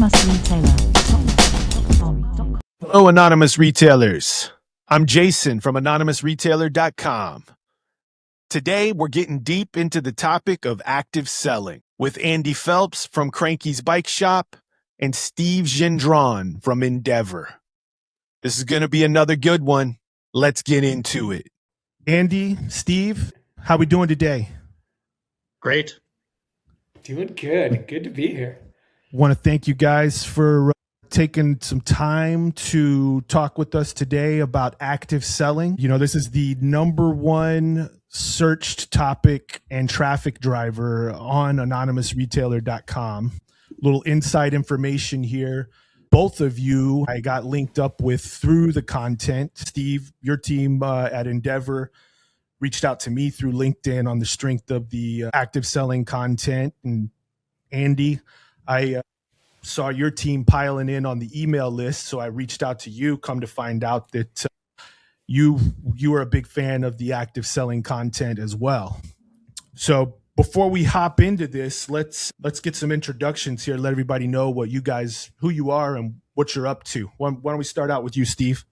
anonymousretailer.com. Hello, anonymous retailers. I'm Jason from anonymousretailer.com. Today, we're getting deep into the topic of active selling with Andy Phelps from Cranky's Bike Shop and Steve Gendron from ENDVR. This is going to be another good one. Let's get into it. Andy, Steve, how we doing today? Great. Doing good. Good to be here. Want to thank you guys for taking some time to talk with us today about active selling. You know, this is the #1 searched topic and traffic driver on anonymousretailer.com. Little inside information here. Both of you I got linked up with through the content. Steve, your team at ENDVR reached out to me through LinkedIn on the strength of the active selling content. And Andy, I saw your team piling in on the email list, so I reached out to you. Come to find out that you are a big fan of the active selling content as well. So before we hop into this, let's get some introductions here. Let everybody know who you are and what you're up to. Why don't we start out with you, Steve?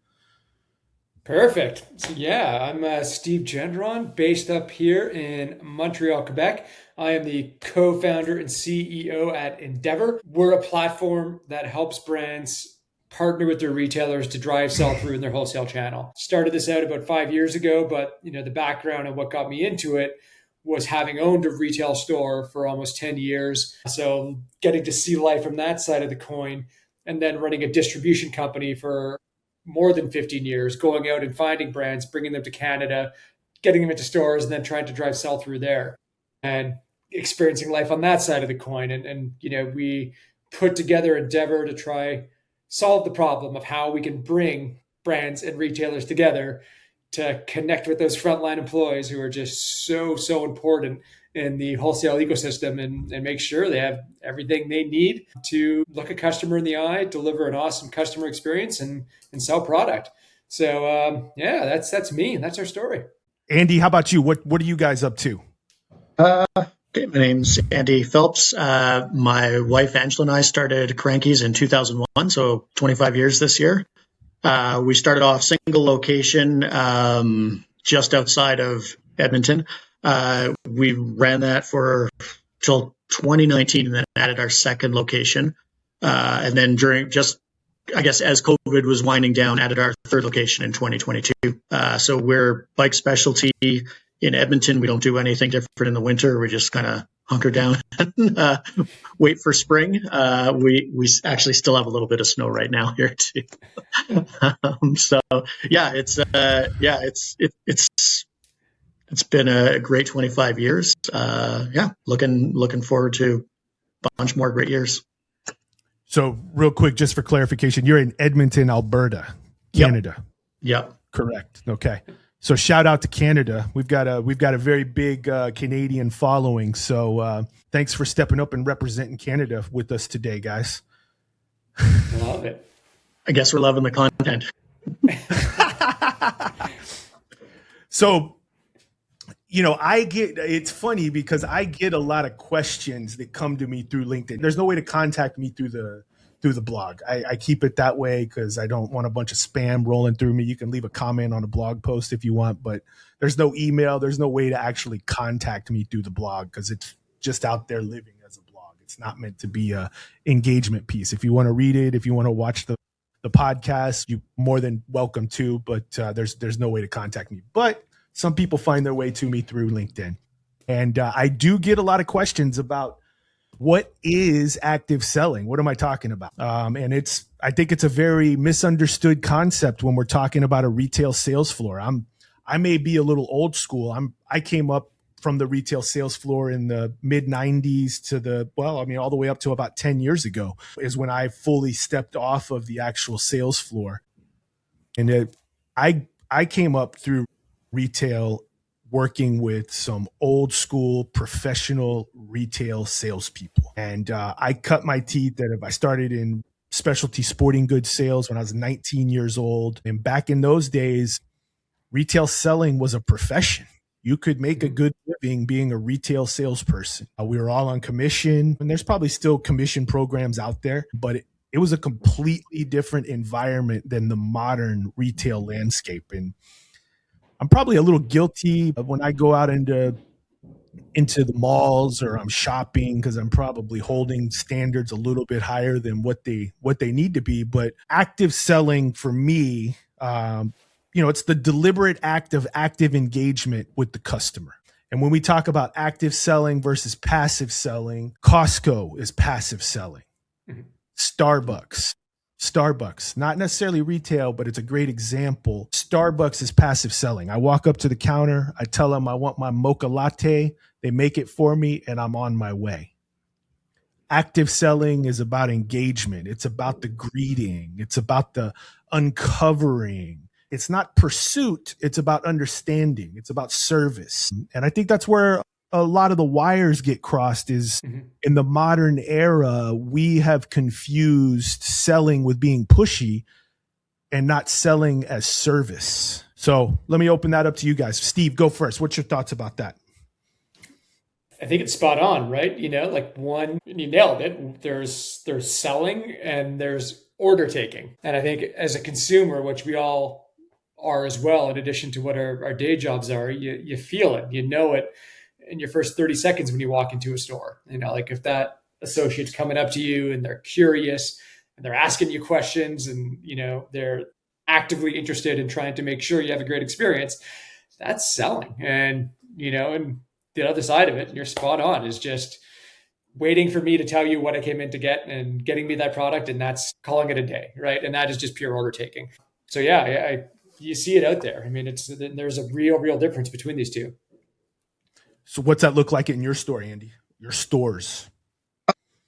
Perfect. So yeah, I'm Steve Gendron, based up here in Montreal, Quebec. I am the co-founder and CEO at ENDVR. We're a platform that helps brands partner with their retailers to drive sell-through in their wholesale channel. Started this out about 5 years ago, but the background and what got me into it was having owned a retail store for almost 10 years. So getting to see life from that side of the coin, and then running a distribution company for more than 15 years, going out and finding brands, bringing them to Canada, getting them into stores, and then trying to drive sell-through there, and experiencing life on that side of the coin. And we put together ENDVR to try solve the problem of how we can bring brands and retailers together to connect with those frontline employees who are just so important in the wholesale ecosystem, and make sure they have everything they need to look a customer in the eye, deliver an awesome customer experience, and sell product. So that's me. That's our story. Andy, how about you? What are you guys up to? Okay, my name's Andy Phelps. My wife Angela and I started Cranky's in 2001, so 25 years this year. We started off single location just outside of Edmonton. We ran that for till 2019 and then added our second location. And then as COVID was winding down, added our third location in 2022. So we're bike specialty in Edmonton. We don't do anything different in the winter. We just kind of hunker down and wait for spring. We actually still have a little bit of snow right now here too. It's been a great 25 years. Looking forward to a bunch more great years. So real quick, just for clarification, you're in Edmonton, Alberta, Canada. Yep. Correct. Okay. So shout out to Canada. We've got a very big Canadian following. So thanks for stepping up and representing Canada with us today, guys. Love it. I guess we're loving the content. So, it's funny because I get a lot of questions that come to me through LinkedIn. There's no way to contact me through the blog. I keep it that way because I don't want a bunch of spam rolling through me. You can leave a comment on a blog post if you want, but there's no email. There's no way to actually contact me through the blog because it's just out there living as a blog. It's not meant to be a engagement piece. If you want to read it, if you want to watch the podcast, you're more than welcome to, but there's no way to contact me. But some people find their way to me through LinkedIn. And I do get a lot of questions about what is active selling? What am I talking about? And I think it's a very misunderstood concept when we're talking about a retail sales floor. I may be a little old school. I came up from the retail sales floor in the mid 90s to all the way up to about 10 years ago is when I fully stepped off of the actual sales floor. And I came up through retail working with some old school professional retail salespeople. And I cut my teeth that if I started in specialty sporting goods sales when I was 19 years old. And back in those days, retail selling was a profession. You could make a good living being a retail salesperson. We were all on commission, and there's probably still commission programs out there, but it was a completely different environment than the modern retail landscape. And I'm probably a little guilty when I go out into the malls or I'm shopping, because I'm probably holding standards a little bit higher than what they need to be. But active selling for me, it's the deliberate act of active engagement with the customer. And when we talk about active selling versus passive selling, Costco is passive selling. Starbucks, not necessarily retail, but it's a great example. Starbucks is passive selling. I walk up to the counter, I tell them I want my mocha latte, they make it for me, and I'm on my way. Active selling is about engagement. It's about the greeting. It's about the uncovering. It's not pursuit. It's about understanding. It's about service. And I think that's where a lot of the wires get crossed is in the modern era, we have confused selling with being pushy and not selling as service. So let me open that up to you guys. Steve, go first. What's your thoughts about that? I think it's spot on, right? You nailed it. There's selling and there's order taking. And I think as a consumer, which we all are as well, in addition to what our day jobs are, you feel it, you know it in your first 30 seconds when you walk into a store. Like if that associate's coming up to you and they're curious and they're asking you questions and, they're actively interested in trying to make sure you have a great experience, that's selling. And, and the other side of it, and you're spot on, is just waiting for me to tell you what I came in to get and getting me that product. And that's calling it a day, right? And that is just pure order taking. So yeah, you see it out there. I mean, there's a real difference between these two. So what's that look like in your store, Andy? Your stores?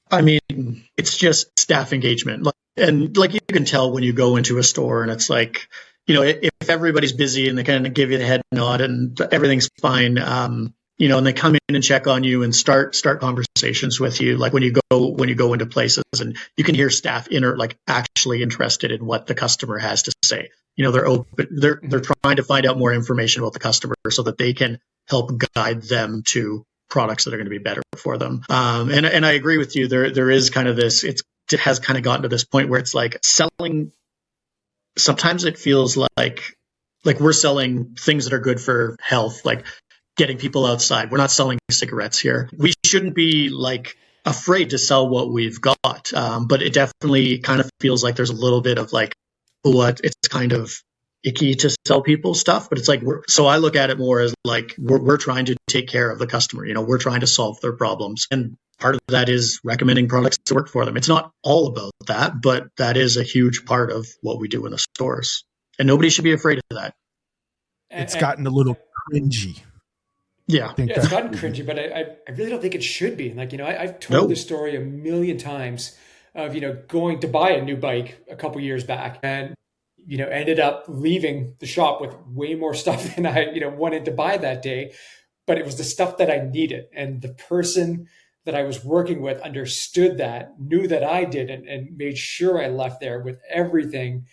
I mean, it's just staff engagement. And you can tell when you go into a store and it's like, if everybody's busy and they kind of give you the head nod and everything's fine, and they come in and check on you and start conversations with you. Like when you go into places and you can hear staff actually interested in what the customer has to say. They're open, they're trying to find out more information about the customer so that they can help guide them to products that are going to be better for them. And I agree with you. There is kind of this, it has kind of gotten to this point where it's like selling. Sometimes it feels like we're selling things that are good for health, like getting people outside. We're not selling cigarettes here. We shouldn't be afraid to sell what we've got. But it definitely kind of feels like there's a little bit of it's kind of icky to sell people stuff, but it's so I look at it more as we're trying to take care of the customer. We're trying to solve their problems. And part of that is recommending products that work for them. It's not all about that, but that is a huge part of what we do in the stores. And nobody should be afraid of that. It's gotten a little cringy. Yeah. It's gotten cringy, but I really don't think it should be. I've told this story a million times of, going to buy a new bike a couple years back and, ended up leaving the shop with way more stuff than I, wanted to buy that day. But it was the stuff that I needed. And the person that I was working with understood that, knew that I did, and made sure I left there with everything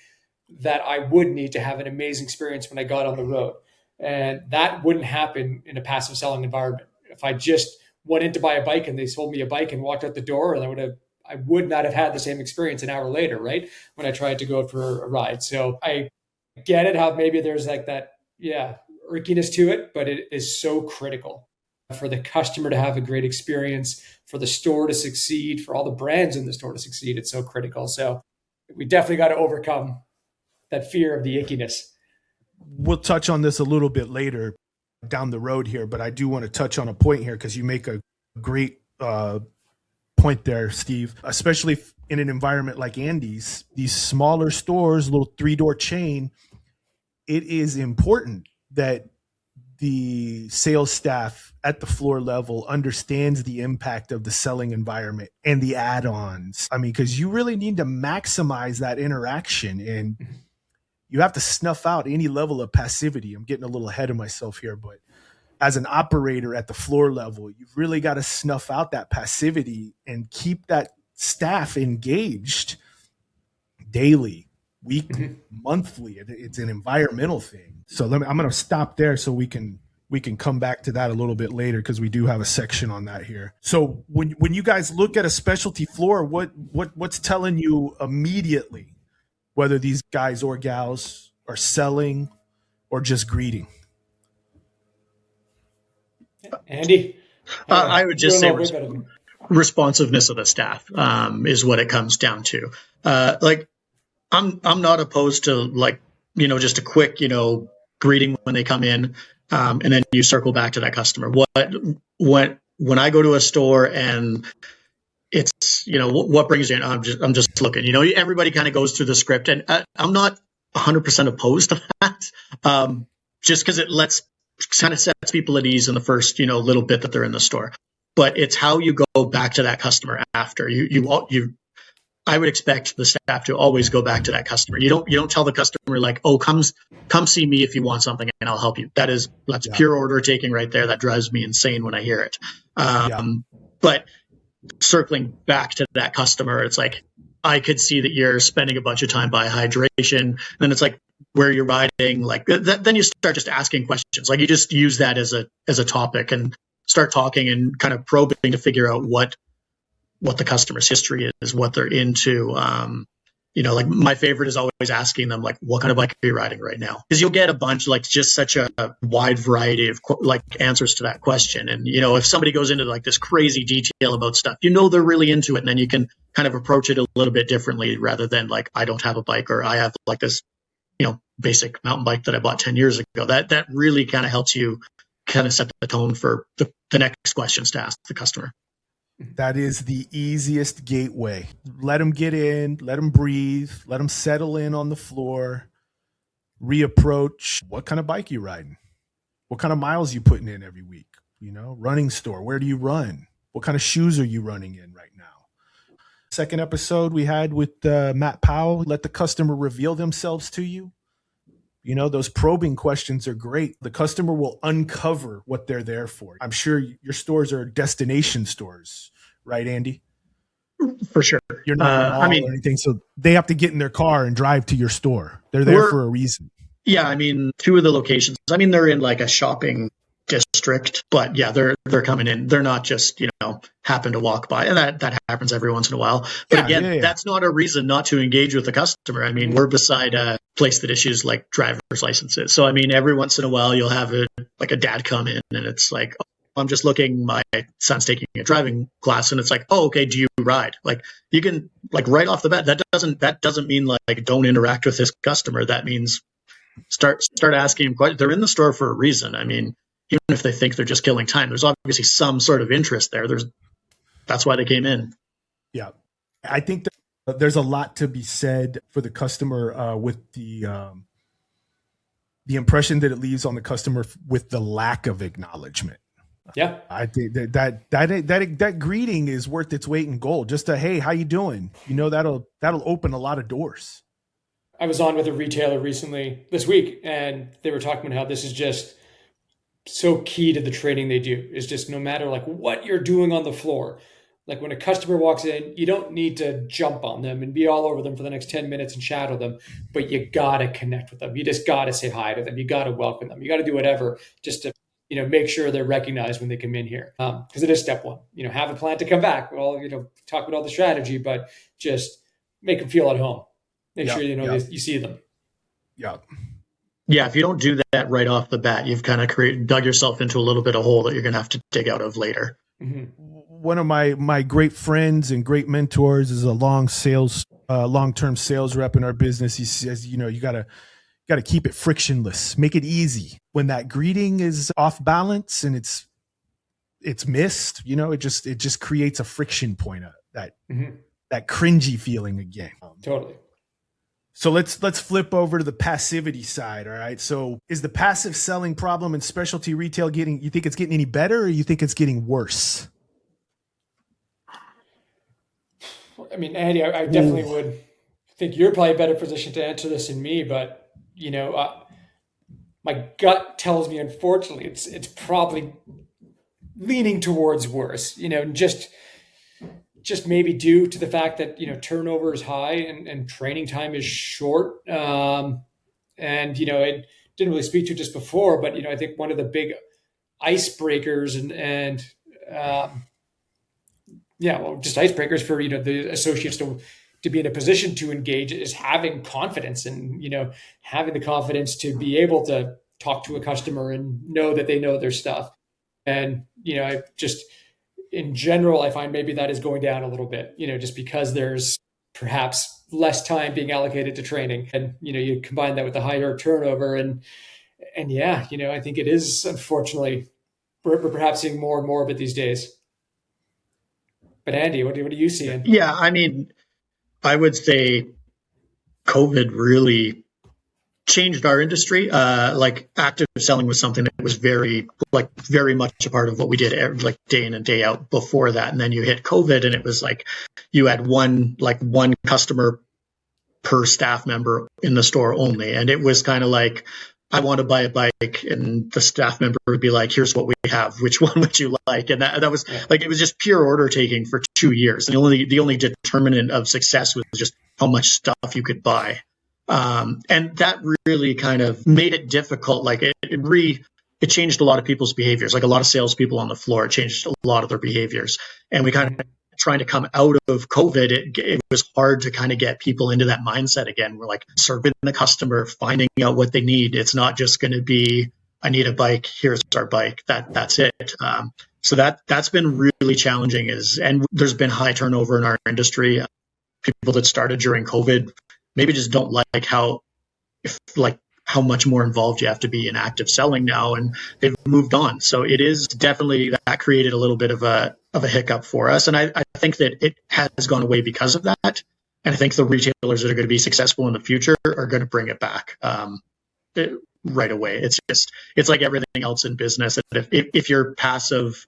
that I would need to have an amazing experience when I got on the road. And that wouldn't happen in a passive selling environment. If I just went in to buy a bike and they sold me a bike and walked out the door, and I would not have had the same experience an hour later, right? When I tried to go for a ride. So I get it, how maybe there's that, irkiness to it, but it is so critical for the customer to have a great experience, for the store to succeed, for all the brands in the store to succeed. It's so critical. So we definitely got to overcome that fear of the ickiness. We'll touch on this a little bit later down the road here, but I do want to touch on a point here because you make a great point there, Steve, especially in an environment like Andy's, these smaller stores, little 3-door chain. It is important that the sales staff at the floor level understands the impact of the selling environment and the add-ons. I mean, because you really need to maximize that interaction, and you have to snuff out any level of passivity. I'm getting a little ahead of myself here, but as an operator at the floor level, you've really got to snuff out that passivity and keep that staff engaged daily, weekly, monthly. It's an environmental thing. So I'm going to stop there so we can we can come back to that a little bit later because we do have a section on that here. So when you guys look at a specialty floor, what's telling you immediately whether these guys or gals are selling or just greeting? Andy, I would just say you're a little way better than me. responsiveness of the staff is what it comes down to. Like I'm not opposed to like, just a quick, greeting when they come in, and then you circle back to that customer. When I go to a store and it's, what brings you in? I'm just looking, everybody kind of goes through the script, and I'm not 100% opposed to that. Just because it kind of sets people at ease in the first, little bit that they're in the store. But it's how you go back to that customer after I would expect the staff to always go back to that customer. You don't tell the customer like, oh, come see me if you want something and I'll help you. That's pure order taking right there. That drives me insane when I hear it. But circling back to that customer, it's like, I could see that you're spending a bunch of time by hydration. And then it's like, where you're riding, like then you start just asking questions. Like you just use that as a topic and start talking and kind of probing to figure out what the customer's history is, what they're into. Like my favorite is always asking them like, what kind of bike are you riding right now? Because you'll get a bunch, like just such a wide variety of like answers to that question. And, if somebody goes into like this crazy detail about stuff, they're really into it. And then you can kind of approach it a little bit differently rather than like, I don't have a bike, or I have like this, basic mountain bike that I bought 10 years ago. That really kind of helps you kind of set the tone for the next questions to ask the customer. That is the easiest gateway. Let them get in, let them breathe, let them settle in on the floor, reapproach. What kind of bike you riding? What kind of miles you putting in every week? Running store. Where do you run? What kind of shoes are you running in right now? Second episode we had with Matt Powell, let the customer reveal themselves to you. Those probing questions are great. The customer will uncover what they're there for. I'm sure your stores are destination stores, right, Andy? For sure. You're not or anything, so they have to get in their car and drive to your store. They're there for a reason. Yeah, two of the locations. They're in like a shopping district, but yeah, they're coming in. They're not just happen to walk by, and that happens every once in a while. But that's not a reason not to engage with the customer. We're beside a place that issues like driver's licenses, so every once in a while you'll have a dad come in, and it's like, oh, I'm just looking. My son's taking a driving class, and it's like, oh, okay, do you ride? Like you can like right off the bat. That doesn't mean like don't interact with this customer. That means start asking him questions. They're in the store for a reason. Even if they think they're just killing time, there's obviously some sort of interest there. That's why they came in. Yeah. I think that there's a lot to be said for the customer with the impression that it leaves on the customer with the lack of acknowledgement. Yeah. I think that greeting is worth its weight in gold. Just a, hey, how you doing? That'll open a lot of doors. I was on with a retailer recently this week, and they were talking about how this is just so key to the training they do. Is just no matter like what you're doing on the floor, like when a customer walks in, you don't need to jump on them and be all over them for the next 10 minutes and shadow them, but you got to connect with them. You just got to say hi to them. You got to welcome them. You got to do whatever just to, make sure they're recognized when they come in here. Because it is step one, have a plan to come back. Well, talk about all the strategy, but just make them feel at home. Make sure, you see them. Yeah. Yeah, if you don't do that right off the bat, you've kind of dug yourself into a little bit of hole that you're going to have to dig out of later. Mm-hmm. One of my great friends and great mentors is a long-term sales rep in our business. He says, you got to keep it frictionless, make it easy. When that greeting is off balance and it's missed, it just creates a friction point, that cringy feeling again. Totally. So let's flip over to the passivity side. All right. So is the passive selling problem in specialty retail you think it's getting any better, or you think it's getting worse? Andy, I definitely would think you're probably better positioned to answer this than me, but my gut tells me, unfortunately, it's probably leaning towards worse, just maybe due to the fact that, turnover is high and training time is short. It didn't really speak to just before, but, I think one of the big icebreakers and just icebreakers for, the associates to be in a position to engage is having confidence and, having the confidence to be able to talk to a customer and know that they know their stuff. And, I just, in general, I find maybe that is going down a little bit, just because there's perhaps less time being allocated to training. And, you combine that with the higher turnover and yeah, I think it is, unfortunately, we're perhaps seeing more and more of it these days. But Andy, what are you seeing? Yeah, I mean, I would say COVID really changed our industry. Like active selling was something that was very much a part of what we did like day in and day out before that. And then you hit COVID and it was like you had one customer per staff member in the store only. And it was kind of like, I want to buy a bike, and the staff member would be like, here's what we have. Which one would you like? And that was like, it was just pure order taking for 2 years. And the only determinant of success was just how much stuff you could buy. And that really kind of made it difficult. Like it changed a lot of people's behaviors. Like a lot of salespeople on the floor, it changed a lot of their behaviors. And we kind of trying to come out of COVID, it was hard to kind of get people into that mindset again. We're like serving the customer, finding out what they need. It's not just going to be, I need a bike, here's our bike, that's it. So that's been really challenging and there's been high turnover in our industry. People that started during COVID maybe just don't like how much more involved you have to be in active selling now, and they've moved on. So it is definitely, that created a little bit of a hiccup for us. And I think that it has gone away because of that. And I think the retailers that are going to be successful in the future are going to bring it back right away. It's like everything else in business. If you're passive,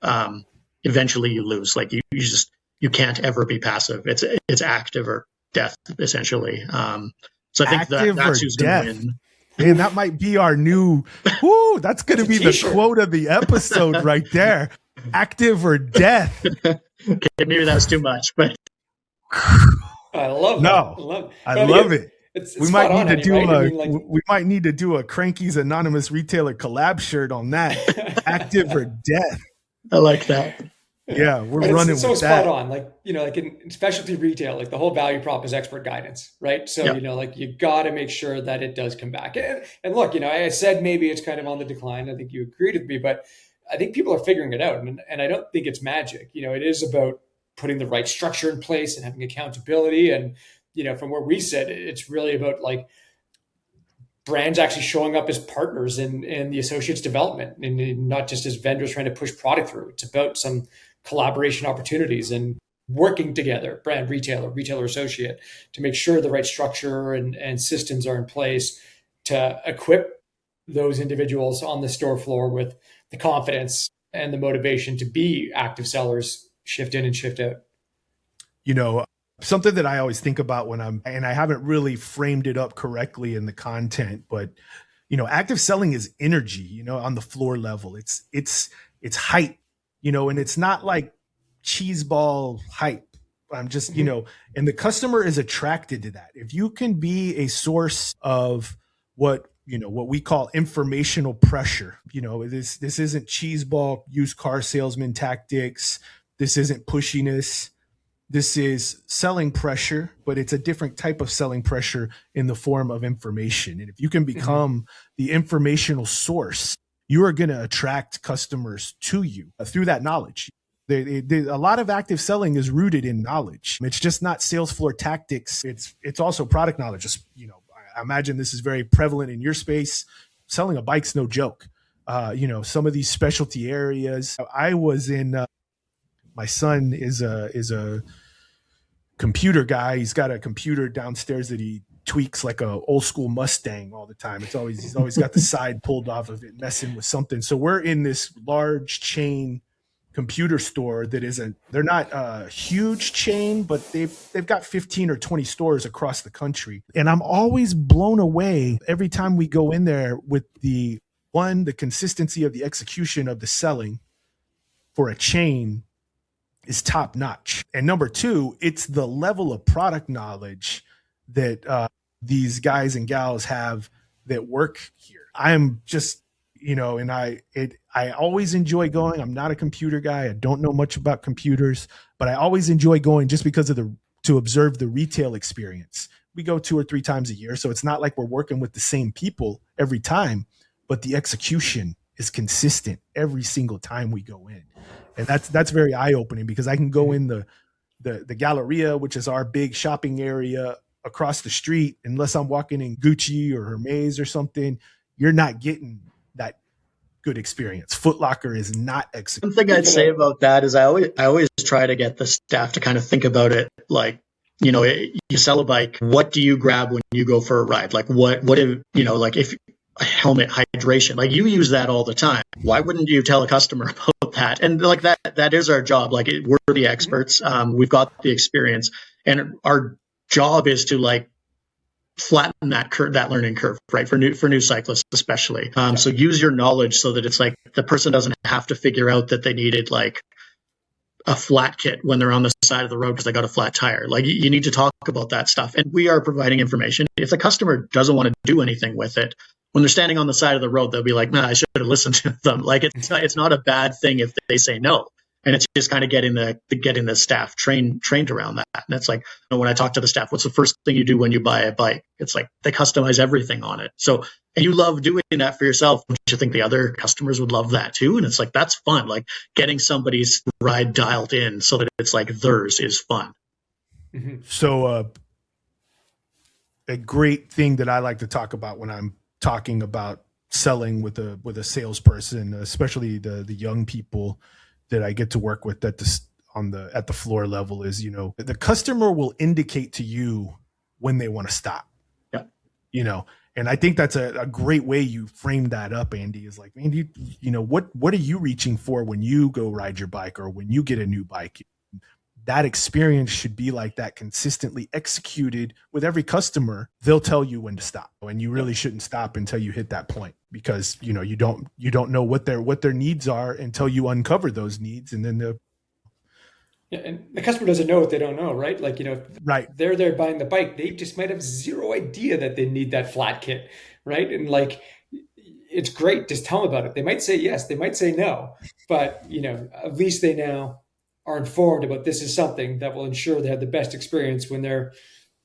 eventually you lose. Like you can't ever be passive. It's active or death, essentially. So I think that's who's going to win. Man, that might be our new, that's going to be the quote of the episode right there. Active or death. Okay, maybe that was too much, but. I love that. I love it. We might need to do a Cranky's Anonymous Retailer collab shirt on that. Active or death. I like that. Yeah, we're running with that. It's so spot on. Like, like in specialty retail, like the whole value prop is expert guidance, right? So, like you got to make sure that it does come back. And look, I said maybe it's kind of on the decline. I think you agreed with me, but I think people are figuring it out. And I don't think it's magic. It is about putting the right structure in place and having accountability. And, from where we sit, it's really about like brands actually showing up as partners in the associates development and not just as vendors trying to push product through. It's about some collaboration opportunities and working together, brand, retailer associate, to make sure the right structure and systems are in place to equip those individuals on the store floor with the confidence and the motivation to be active sellers, shift in and shift out. Something that I always think about and I haven't really framed it up correctly in the content, but active selling is energy, on the floor level. It's height, and it's not like cheese ball hype. I'm just, and the customer is attracted to that. If you can be a source of what we call informational pressure, this isn't cheese ball used car salesman tactics. This isn't pushiness. This is selling pressure, but it's a different type of selling pressure in the form of information. And if you can become the informational source, you are going to attract customers to you through that knowledge. A lot of active selling is rooted in knowledge. It's just not sales floor tactics. It's also product knowledge. Just, I imagine this is very prevalent in your space. Selling a bike's no joke. Some of these specialty areas. I was in. My son is a computer guy. He's got a computer downstairs that he tweaks like a old school Mustang all the time. He's always got the side pulled off of it, messing with something. So we're in this large chain computer store they're not a huge chain, but they've got 15 or 20 stores across the country. And I'm always blown away every time we go in there with the consistency of the execution of the selling for a chain is top notch. And number two, it's the level of product knowledge that these guys and gals have that work here. I'm just And I always enjoy going. I'm not a computer guy. I don't know much about computers, but I always enjoy going just because of to observe the retail experience. We go 2 or 3 times a year, so it's not like we're working with the same people every time, but the execution is consistent every single time we go in. And that's very eye-opening, because I can go in the Galleria, which is our big shopping area across the street. Unless I'm walking in Gucci or Hermes or something, you're not getting that good experience. Foot Locker is not One thing I'd say about that is I always try to get the staff to kind of think about it like, you sell a bike, what do you grab when you go for a ride? Like what if, like if a helmet, hydration, like you use that all the time. Why wouldn't you tell a customer about that? And like that is our job. Like we're the experts. We've got the experience, and our job is to like flatten that curve, that learning curve, right? For new cyclists, especially. So use your knowledge so that it's like the person doesn't have to figure out that they needed like a flat kit when they're on the side of the road because they got a flat tire. Like you need to talk about that stuff. And we are providing information. If the customer doesn't want to do anything with it, when they're standing on the side of the road, they'll be like, I should have listened to them. Like it's not a bad thing if they say no. And it's just kind of getting the staff trained around that. And it's like, when I talk to the staff, what's the first thing you do when you buy a bike? It's like they customize everything on it. So, and you love doing that for yourself. Don't you think the other customers would love that too? And it's like, that's fun. Like getting somebody's ride dialed in so that it's like theirs is fun. Mm-hmm. So a great thing that I like to talk about when I'm talking about selling with a salesperson, especially the young people that I get to work with at the floor level, is, the customer will indicate to you when they want to stop. Yeah. And I think that's a great way you frame that up, Andy, is like, Andy, what are you reaching for when you go ride your bike or when you get a new bike? That experience should be like that, consistently executed with every customer. They'll tell you when to stop, and you really shouldn't stop until you hit that point, because you don't know what their needs are until you uncover those needs, and then and the customer doesn't know what they don't know, right? Like, right. They're there buying the bike. They just might have zero idea that they need that flat kit, right? And like, it's great. Just tell them about it. They might say yes, they might say no, but at least they now are informed about this is something that will ensure they have the best experience when they're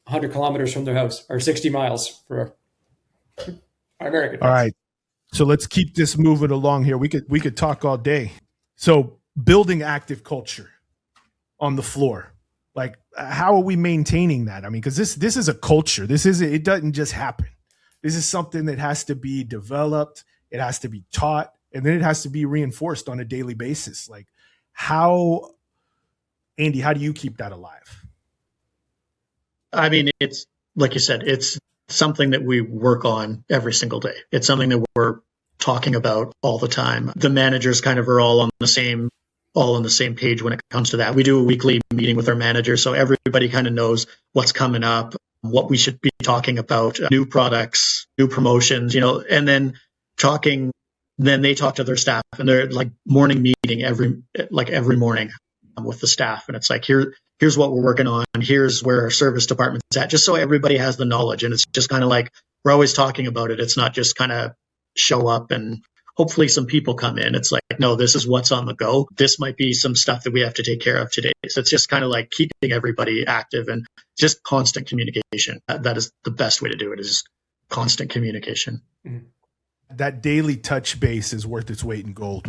100 kilometers from their house, or 60 miles for our American friends. All right. So let's keep this moving along here. We could talk all day. So building active culture on the floor, like how are we maintaining that? I mean, because this is a culture. It doesn't just happen. This is something that has to be developed. It has to be taught, and then it has to be reinforced on a daily basis. Like Andy, how do you keep that alive? I mean, it's like you said, it's something that we work on every single day. It's something that we're talking about all the time. The managers kind of are all on the same page when it comes to that. We do a weekly meeting with our managers, so everybody kind of knows what's coming up, what we should be talking about, new products, new promotions, and then they talk to their staff, and they're like morning meeting every morning with the staff. And it's like, here's what we're working on. Here's where our service department's at, just so everybody has the knowledge. And it's just kind of like, we're always talking about it. It's not just kind of show up and hopefully some people come in. It's like, no, this is what's on the go. This might be some stuff that we have to take care of today. So it's just kind of like keeping everybody active and just constant communication. That is the best way to do it, is just constant communication. That daily touch base is worth its weight in gold.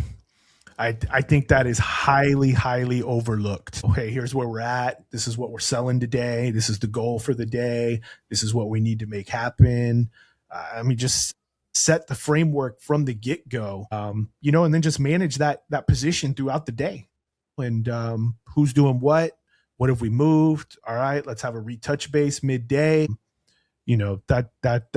I think that is highly, highly overlooked. Okay, here's where we're at. This is what we're selling today. This is the goal for the day. This is what we need to make happen. Just set the framework from the get-go, and then just manage that position throughout the day. And who's doing what have we moved? All right, let's have a retouch base midday. That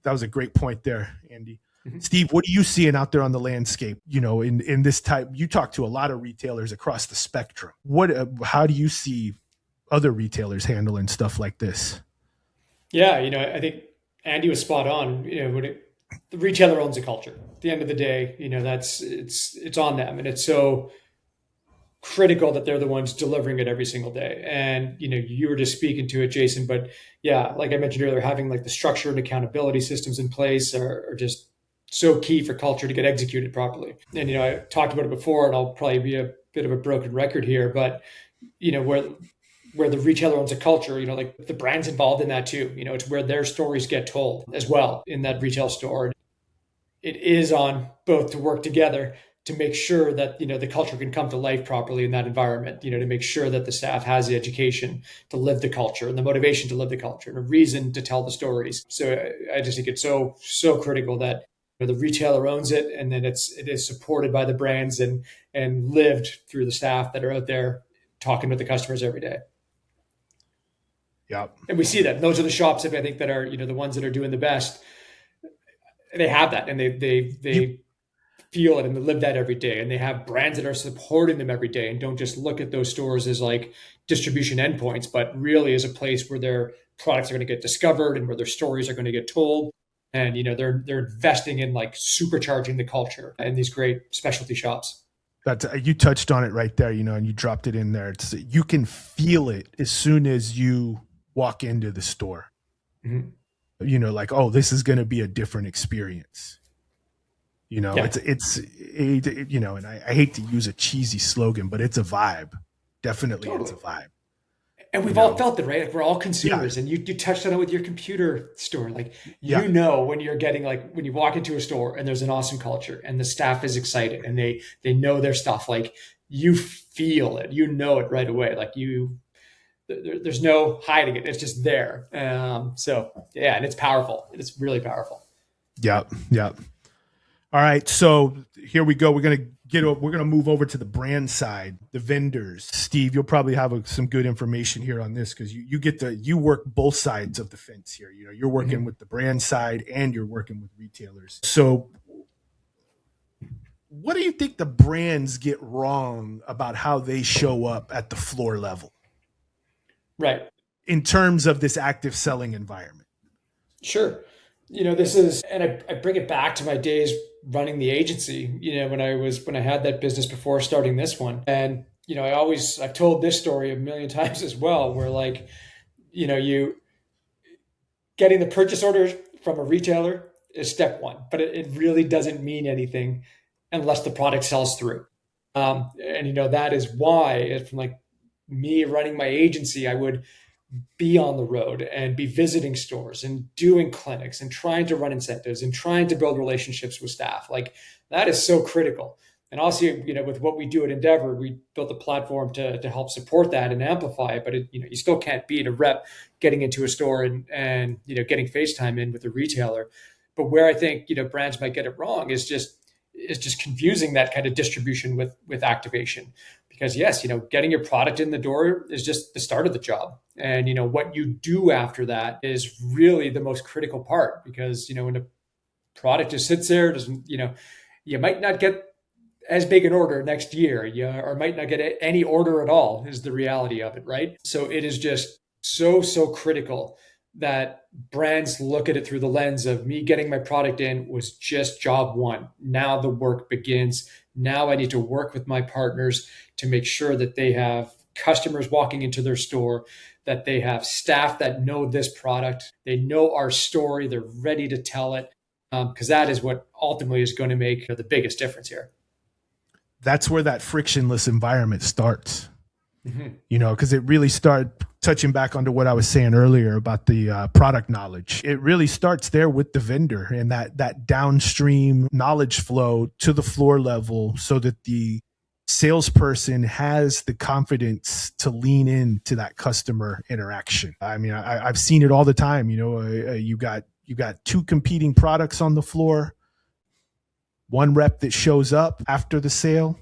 was a great point there, Andy. Steve, what are you seeing out there on the landscape? In this type, you talk to a lot of retailers across the spectrum. How do you see other retailers handling stuff like this? Yeah, I think Andy was spot on. The retailer owns a culture. At the end of the day, it's on them, and it's so critical that they're the ones delivering it every single day. And you were just speaking to it, Jason, but yeah, like I mentioned earlier, having like the structure and accountability systems in place are just so key for culture to get executed properly. And, I talked about it before, and I'll probably be a bit of a broken record here, but, where the retailer owns a culture, like the brand's involved in that too. It's where their stories get told as well in that retail store. It is on both to work together to make sure that, the culture can come to life properly in that environment, to make sure that the staff has the education to live the culture and the motivation to live the culture and a reason to tell the stories. So I just think it's so critical that the retailer owns it, and then it is supported by the brands and lived through the staff that are out there talking with the customers every day. Yeah. And we see that. Those are the shops, I think, that are, the ones that are doing the best. They have that, and they feel it, and they live that every day. And they have brands that are supporting them every day, and don't just look at those stores as like distribution endpoints, but really as a place where their products are going to get discovered and where their stories are going to get told. And, they're investing in like supercharging the culture in these great specialty shops. You touched on it right there, and you dropped it in there. You can feel it as soon as you walk into the store. Mm-hmm. Like, oh, this is going to be a different experience. Yeah. It's and I hate to use a cheesy slogan, but it's a vibe. Definitely, totally. It's a vibe. And we've all felt it, right? Like, we're all consumers. Yeah. And you touched on it with your computer store. Like, when you're getting, like, when you walk into a store and there's an awesome culture and the staff is excited and they know their stuff, like, you feel it, it right away. Like, there's no hiding it. It's just there. And it's powerful. It's really powerful. Yeah. Yeah. All right. So here we go. We're going to move over to the brand side, the vendors. Steve, you'll probably have some good information here on this, because you work both sides of the fence here. You're working with the brand side and you're working with retailers. So what do you think the brands get wrong about how they show up at the floor level? Right. In terms of this active selling environment? Sure. This is, and I bring it back to my days running the agency, when I had that business before starting this one. And, I've told this story a million times as well, where, like, you getting the purchase orders from a retailer is step one, but it really doesn't mean anything unless the product sells through. That is why, from like me running my agency, I would be on the road and be visiting stores and doing clinics and trying to run incentives and trying to build relationships with staff. Like, that is so critical. And also, with what we do at ENDVR, we built a platform to help support that and amplify it. But you still can't be a rep getting into a store and getting FaceTime in with a retailer. But where I think brands might get it wrong is just confusing that kind of distribution with activation. Because yes, getting your product in the door is just the start of the job. And, what you do after that is really the most critical part, because, when a product just sits there, doesn't, you might not get as big an order next year, or might not get any order at all, is the reality of it. Right. So it is just so critical that brands look at it through the lens of, me getting my product in was just job one. Now the work begins. Now I need to work with my partners to make sure that they have customers walking into their store, that they have staff that know this product, they know our story, they're ready to tell it, because that is what ultimately is going to make the biggest difference here. That's where that frictionless environment starts. Because it really started touching back onto what I was saying earlier about the product knowledge. It really starts there with the vendor and that downstream knowledge flow to the floor level, so that the salesperson has the confidence to lean into that customer interaction. I mean, I've seen it all the time. You got two competing products on the floor. One rep that shows up after the sale,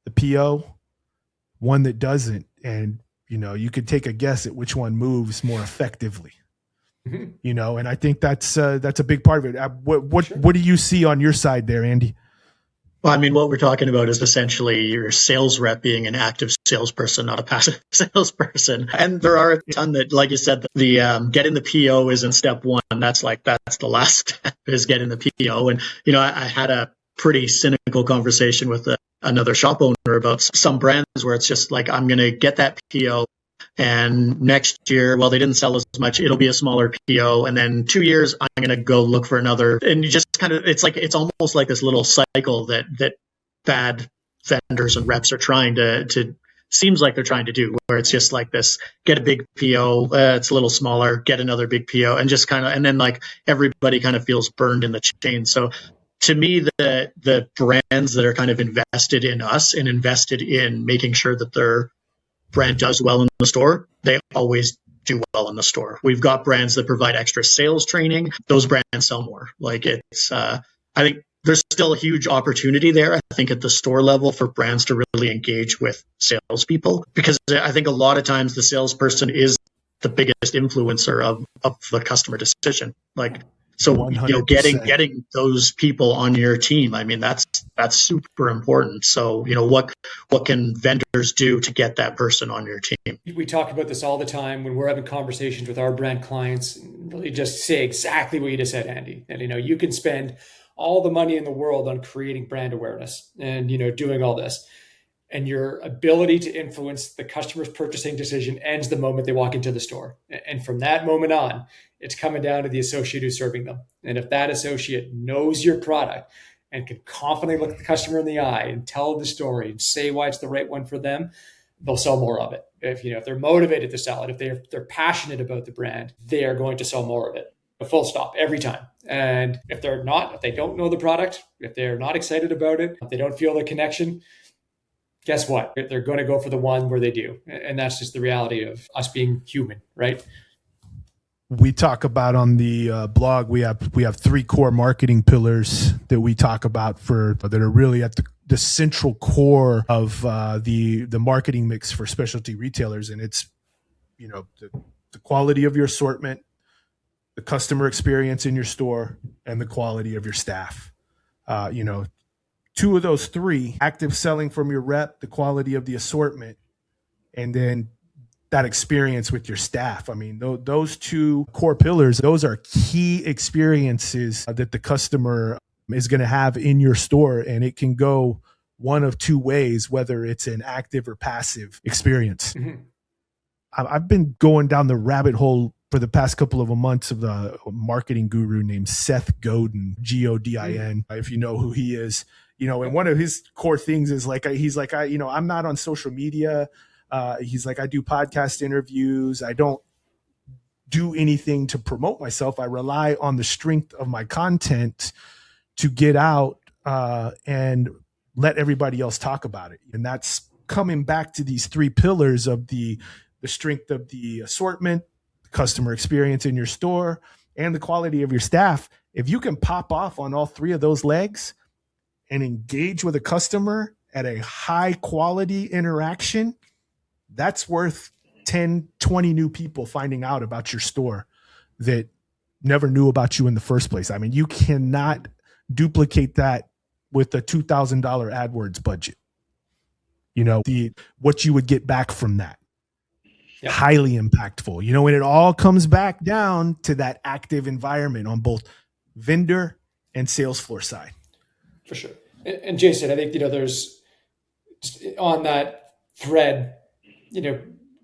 the PO, one that doesn't. And, you could take a guess at which one moves more effectively, and I think that's a big part of it. What do you see on your side there, Andy? Well, I mean, what we're talking about is essentially your sales rep being an active salesperson, not a passive salesperson. And there are a ton that, like you said, the getting the PO isn't step one. That's the last step, is getting the PO. And, I had a pretty cynical conversation with another shop owner about some brands where it's just like, I'm going to get that PO, And next year, well, they didn't sell as much. It'll be a smaller PO. And then 2 years, I'm going to go look for another. And you just kind of, it's almost like this little cycle that bad vendors and reps are trying to seems like they're trying to do, where it's just like this: get a big PO, it's a little smaller, get another big PO, and just kind of, and then like everybody kind of feels burned in the chain. So to me, the brands that are kind of invested in us and invested in making sure that their brand does well in the store, they always do well in the store. We've got brands that provide extra sales training; those brands sell more. Like it's, I think there's still a huge opportunity there, I think, at the store level for brands to really engage with salespeople, because I think a lot of times the salesperson is the biggest influencer of the customer decision. Like, so 100%. Getting those people on your team, I mean, that's super important. So what can vendors do to get that person on your team? We talk about this all the time when we're having conversations with our brand clients. Really, just say exactly what you just said, Andy. And you can spend all the money in the world on creating brand awareness and doing all this, and your ability to influence the customer's purchasing decision ends the moment they walk into the store. And from that moment on, it's coming down to the associate who's serving them. And if that associate knows your product and can confidently look the customer in the eye and tell the story and say why it's the right one for them, they'll sell more of it. If they're motivated to sell it, if they're passionate about the brand, they are going to sell more of it. A full stop every time. And if they're not, if they don't know the product, if they're not excited about it, if they don't feel the connection, guess what? They're going to go for the one where they do. And that's just the reality of us being human, right? We talk about on the blog, we have 3 core marketing pillars that we talk about that are really at the central core of the marketing mix for specialty retailers. And it's, the quality of your assortment, the customer experience in your store, and the quality of your staff. 2 of those 3: active selling from your rep, the quality of the assortment, and then that experience with your staff. I mean, those 2 core pillars, those are key experiences that the customer is going to have in your store. And it can go one of 2 ways, whether it's an active or passive experience. Mm-hmm. I've been going down the rabbit hole for the past couple of months of the marketing guru named Seth Godin, Godin, if you know who he is. And one of his core things is I'm not on social media. He's like, I do podcast interviews. I don't do anything to promote myself. I rely on the strength of my content to get out and let everybody else talk about it. And that's coming back to these 3 pillars of the strength of the assortment, customer experience in your store, and the quality of your staff. If you can pop off on all 3 of those legs and engage with a customer at a high quality interaction, that's worth 10, 20 new people finding out about your store that never knew about you in the first place. I mean, you cannot duplicate that with a $2,000 AdWords budget. What you would get back from that. Yeah. Highly impactful, and it all comes back down to that active environment on both vendor and sales floor side. For sure. And Jason, I think, there's on that thread,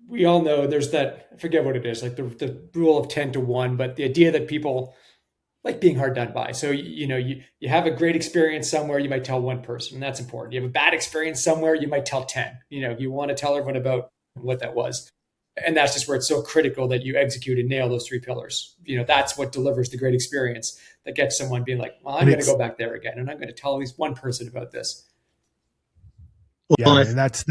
we all know there's that, I forget what it is, like the rule of 10 to 1, but the idea that people like being hard done by. So, you have a great experience somewhere, you might tell 1 person, and that's important. You have a bad experience somewhere, you might tell 10. You want to tell everyone about what that was. And that's just where it's so critical that you execute and nail those 3 pillars. That's what delivers the great experience that gets someone being like, well, I'm going to go back there again, and I'm going to tell at least 1 person about this. Yeah, and that's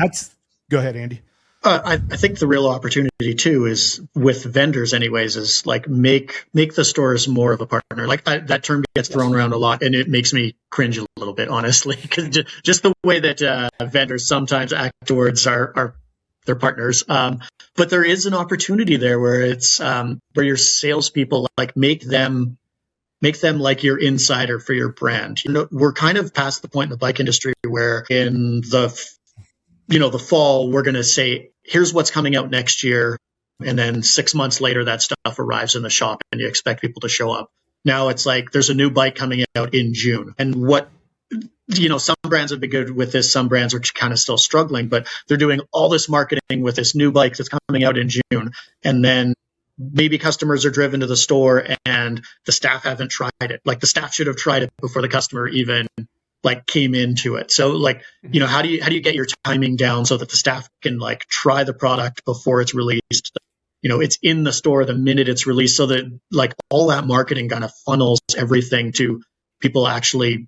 go ahead, Andy. I think the real opportunity too is with vendors anyways, is like make the stores more of a partner. Like that term gets thrown around a lot, and it makes me cringe a little bit, honestly, because just the way that vendors sometimes act towards our their partners. But there is an opportunity there where it's where your salespeople make them like your insider for your brand. We're kind of past the point in the bike industry where in the fall, we're going to say, here's what's coming out next year. And then 6 months later, that stuff arrives in the shop and you expect people to show up. Now it's like, there's a new bike coming out in June. And what some brands have been good with this, some brands are kind of still struggling, but they're doing all this marketing with this new bike that's coming out in June. And then maybe customers are driven to the store and the staff haven't tried it. Like the staff should have tried it before the customer even like came into it. So like, how do you get your timing down so that the staff can like try the product before it's released? It's in the store the minute it's released, so that like all that marketing kind of funnels everything to people actually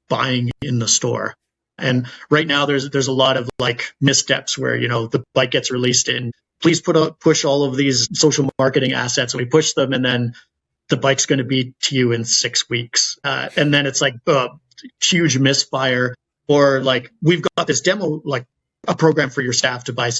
buying in the store. And right now there's a lot of like missteps where, the bike gets released and please push all of these social marketing assets, and we push them, and then the bike's going to be to you in 6 weeks. And then it's like huge misfire, or like we've got this demo, like a program for your staff to buy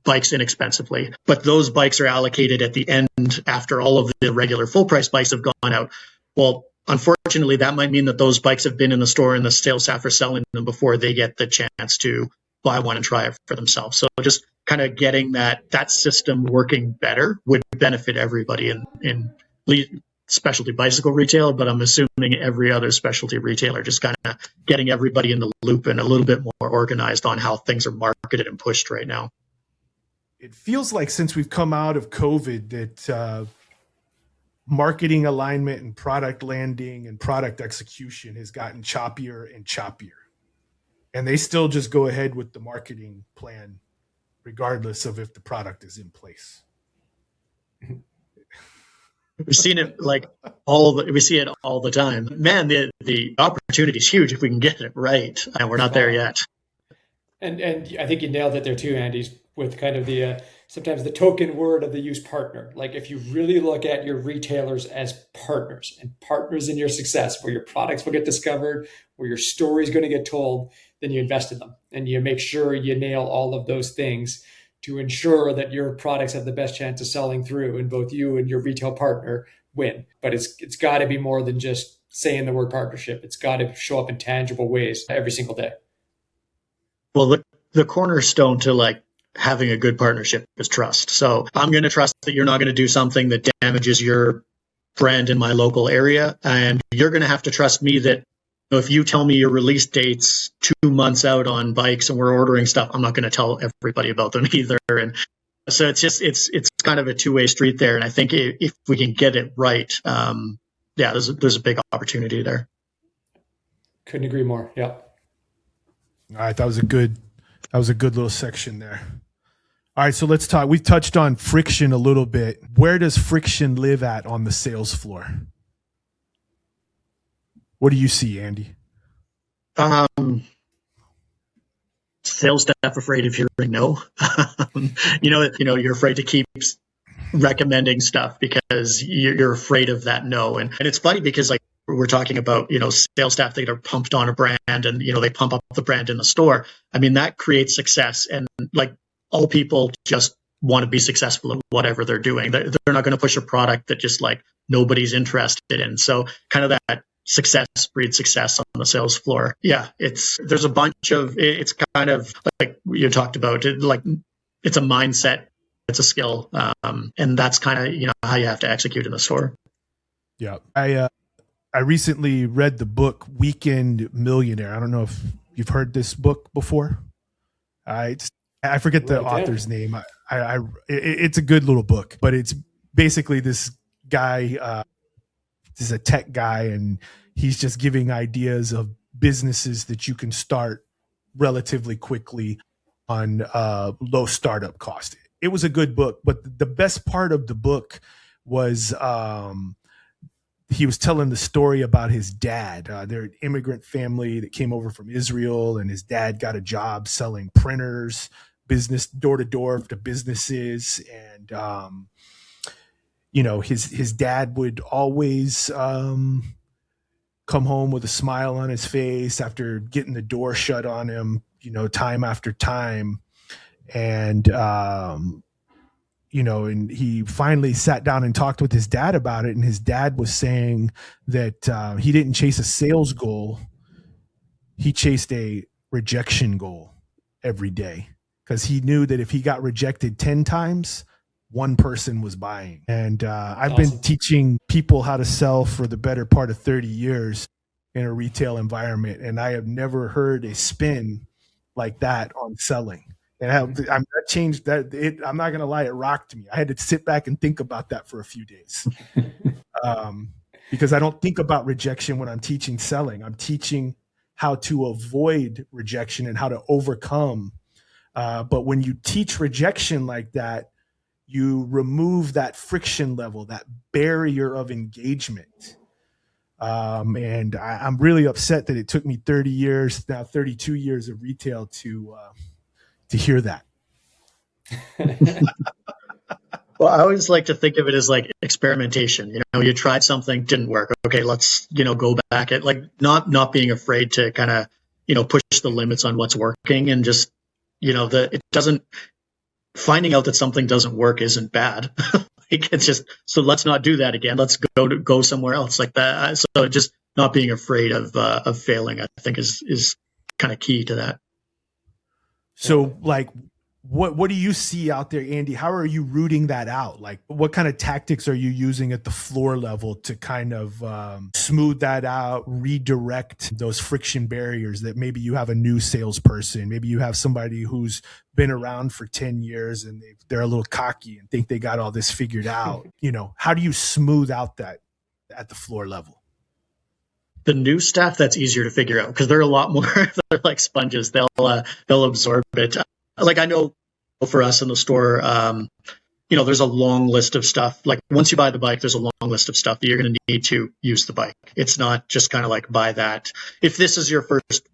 bikes inexpensively, but those bikes are allocated at the end after all of the regular full price bikes have gone out. Well, unfortunately, that might mean that those bikes have been in the store and the sales staff are selling them before they get the chance to buy one and try it for themselves. So just kind of getting that system working better would benefit everybody in specialty bicycle retail, but I'm assuming every other specialty retailer, just kind of getting everybody in the loop and a little bit more organized on how things are marketed and pushed right now. It feels like since we've come out of COVID that marketing alignment and product landing and product execution has gotten choppier and choppier. And they still just go ahead with the marketing plan, regardless of if the product is in place. We've seen it like we see it all the time. Man, the opportunity is huge if we can get it right, and we're not there yet. And I think you nailed it there too, Andy, with kind of the sometimes the token word of the use partner. Like if you really look at your retailers as partners and partners in your success, where your products will get discovered, where your story is going to get told, then you invest in them and you make sure you nail all of those things to ensure that your products have the best chance of selling through, and both you and your retail partner win. But it's got to be more than just saying the word partnership. It's got to show up in tangible ways every single day. Well, the cornerstone to like having a good partnership is trust. So I'm going to trust that you're not going to do something that damages your brand in my local area. And you're going to have to trust me that if you tell me your release date's 2 months out on bikes and we're ordering stuff, I'm not going to tell everybody about them either. And so it's kind of a two-way street there. And I think if we can get it right, there's a big opportunity there. Couldn't agree more. Yeah. All right, that was a good little section there. All right, so let's talk. We've touched on friction a little bit. Where does friction live at on the sales floor? What do you see, Andy? Sales staff afraid of hearing no. You're afraid to keep recommending stuff because you're afraid of that no. And it's funny because like we're talking about, sales staff that are pumped on a brand and, they pump up the brand in the store. I mean, that creates success. And like all people just want to be successful in whatever they're doing. They're not going to push a product that just like nobody's interested in. So kind of that success breeds success on the sales floor. Yeah, there's a bunch of, it's kind of like you talked about, it's a mindset, it's a skill. And that's kind of, how you have to execute in the store. Yeah. I recently read the book Weekend Millionaire. I don't know if you've heard this book before. I forget the author's name. It's a good little book, but it's basically this guy, is a tech guy, and he's just giving ideas of businesses that you can start relatively quickly on low startup cost. It was a good book, but the best part of the book was he was telling the story about his dad. They're an immigrant family that came over from Israel, and his dad got a job selling printers, business door to door to businesses. And, his dad would always come home with a smile on his face after getting the door shut on him, time after time. And, and he finally sat down and talked with his dad about it. And his dad was saying that he didn't chase a sales goal. He chased a rejection goal every day, because he knew that if he got rejected 10 times, one person was buying. And I've been teaching people how to sell for the better part of 30 years. in a retail environment, and I have never heard a spin like that on selling. And that changed that. I'm not going to lie, it rocked me. I had to sit back and think about that for a few days. Because I don't think about rejection when I'm teaching selling. I'm teaching how to avoid rejection and how to overcome. But when you teach rejection like that, you remove that friction level, that barrier of engagement. And I'm really upset that it took me 30 years, now 32 years of retail to hear that. Well, I always like to think of it as like experimentation. You tried something, didn't work. Okay, let's, go back at like not being afraid to kind of, push the limits on what's working, and just, it doesn't, finding out that something doesn't work isn't bad. Like, it's just, so let's not do that again. Let's go somewhere else like that. So just not being afraid of failing, I think is kind of key to that. So like, what do you see out there, Andy? How are you rooting that out? Like, what kind of tactics are you using at the floor level to kind of smooth that out, redirect those friction barriers that maybe you have a new salesperson, maybe you have somebody who's been around for 10 years and they're a little cocky and think they got all this figured out. How do you smooth out that at the floor level? The new staff, that's easier to figure out because they're a lot more, they're like sponges. They'll absorb it. Like, I know for us in the store, there's a long list of stuff. Like, once you buy the bike, there's a long list of stuff that you're going to need to use the bike. It's not just kind of like buy that. If this is your first,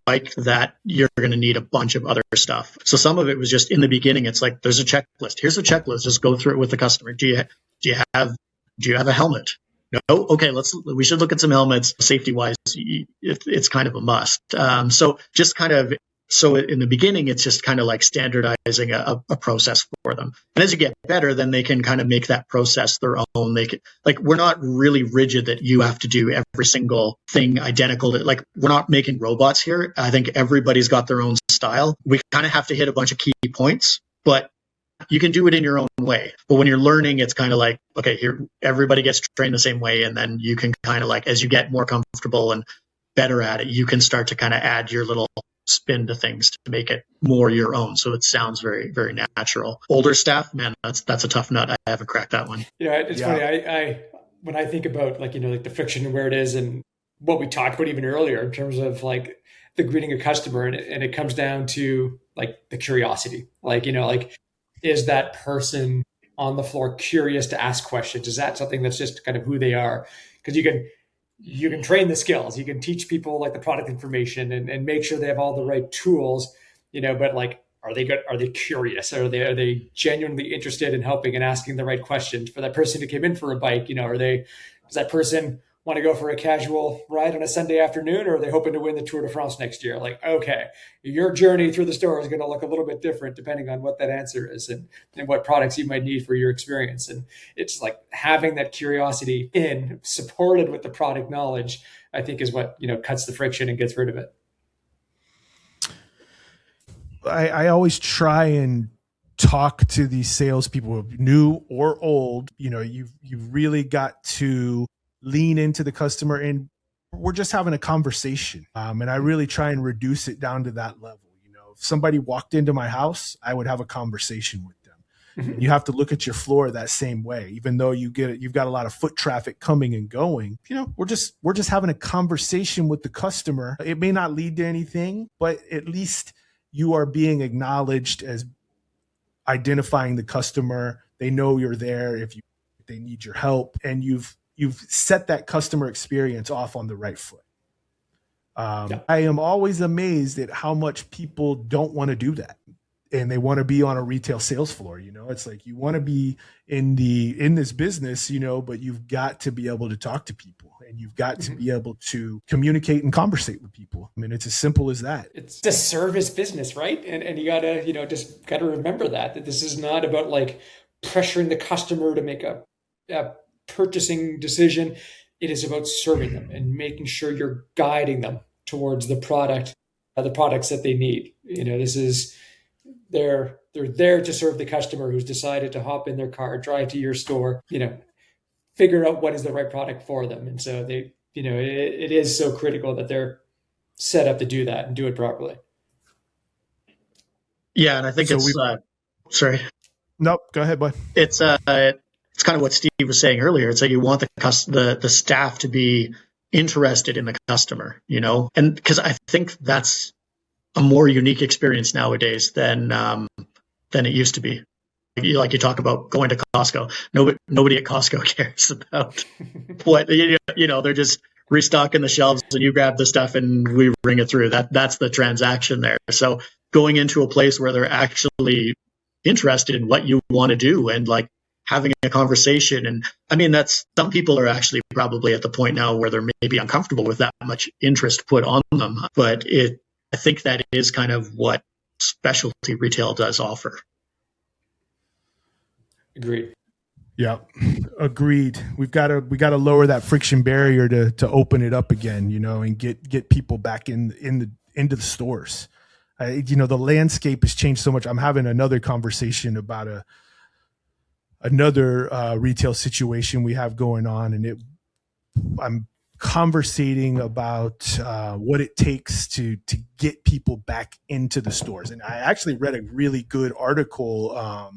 bike, that you're going to need a bunch of other stuff. So some of it was just in the beginning. It's like, there's a checklist. Here's a checklist. Just go through it with the customer. Do you have a helmet? No. Okay. We should look at some helmets. Safety wise, it's kind of a must. So just kind of, so in the beginning, it's just kind of like standardizing a process for them. And as you get better, then they can kind of make that process their own. They can, like, we're not really rigid that you have to do every single thing identical to, like, we're not making robots here. I think everybody's got their own style. We kind of have to hit a bunch of key points, but you can do it in your own way. But when you're learning, it's kind of like, okay, here, everybody gets trained the same way. And then you can kind of like, as you get more comfortable and better at it, you can start to kind of add your little spin to things to make it more your own. So it sounds very, very natural. Older staff, man, that's a tough nut. I haven't cracked that one. It's funny. I when I think about like the friction and where it is and what we talked about even earlier in terms of like the greeting a customer, and it comes down to like the curiosity, like, is that person on the floor curious to ask questions? Is that something that's just kind of who they are? Because you can train the skills, you can teach people like the product information and make sure they have all the right tools, but like, are they good? Are they curious? Are they genuinely interested in helping and asking the right questions for that person who came in for a bike? Does that person want to go for a casual ride on a Sunday afternoon, or are they hoping to win the Tour de France next year? Like, okay, your journey through the store is going to look a little bit different depending on what that answer is and what products you might need for your experience. And it's like having that curiosity supported with the product knowledge, I think is what, cuts the friction and gets rid of it. I always try and talk to these salespeople, new or old. You've really got to lean into the customer, and we're just having a conversation. And I really try and reduce it down to that level. If somebody walked into my house, I would have a conversation with them. Mm-hmm. You have to look at your floor that same way, even though you've got a lot of foot traffic coming and going. We're just having a conversation with the customer. It may not lead to anything, but at least you are being acknowledged as identifying the customer. They know you're there if they need your help, and you've set that customer experience off on the right foot. I am always amazed at how much people don't want to do that. And they want to be on a retail sales floor. It's like, you want to be in this business, but you've got to be able to talk to people, and you've got to be able to communicate and conversate with people. I mean, it's as simple as that. It's a service business, right? And you gotta, just gotta remember that this is not about like pressuring the customer to make a purchasing decision. It is about serving them and making sure you're guiding them towards the products that they need. They're there to serve the customer who's decided to hop in their car, drive to your store, figure out what is the right product for them. And so they it is so critical that they're set up to do that and do it properly. Yeah, and I think So it's sorry. Nope, go ahead, boy. It's kind of what Steve was saying earlier. It's like you want the staff to be interested in the customer, and because I think that's a more unique experience nowadays than it used to be. Like you talk about going to Costco. Nobody at Costco cares about what they're just restocking the shelves and you grab the stuff and we ring it through. That's the transaction there. So going into a place where they're actually interested in what you want to do and like having a conversation. And I mean, some people are actually probably at the point now where they're maybe uncomfortable with that much interest put on them. But I think that is kind of what specialty retail does offer. Agreed. Yeah, agreed. We got to lower that friction barrier to open it up again, and get people back into the stores. The landscape has changed so much. I'm having another conversation about another retail situation we have going on, and I'm conversating about what it takes to get people back into the stores. And I actually read a really good article.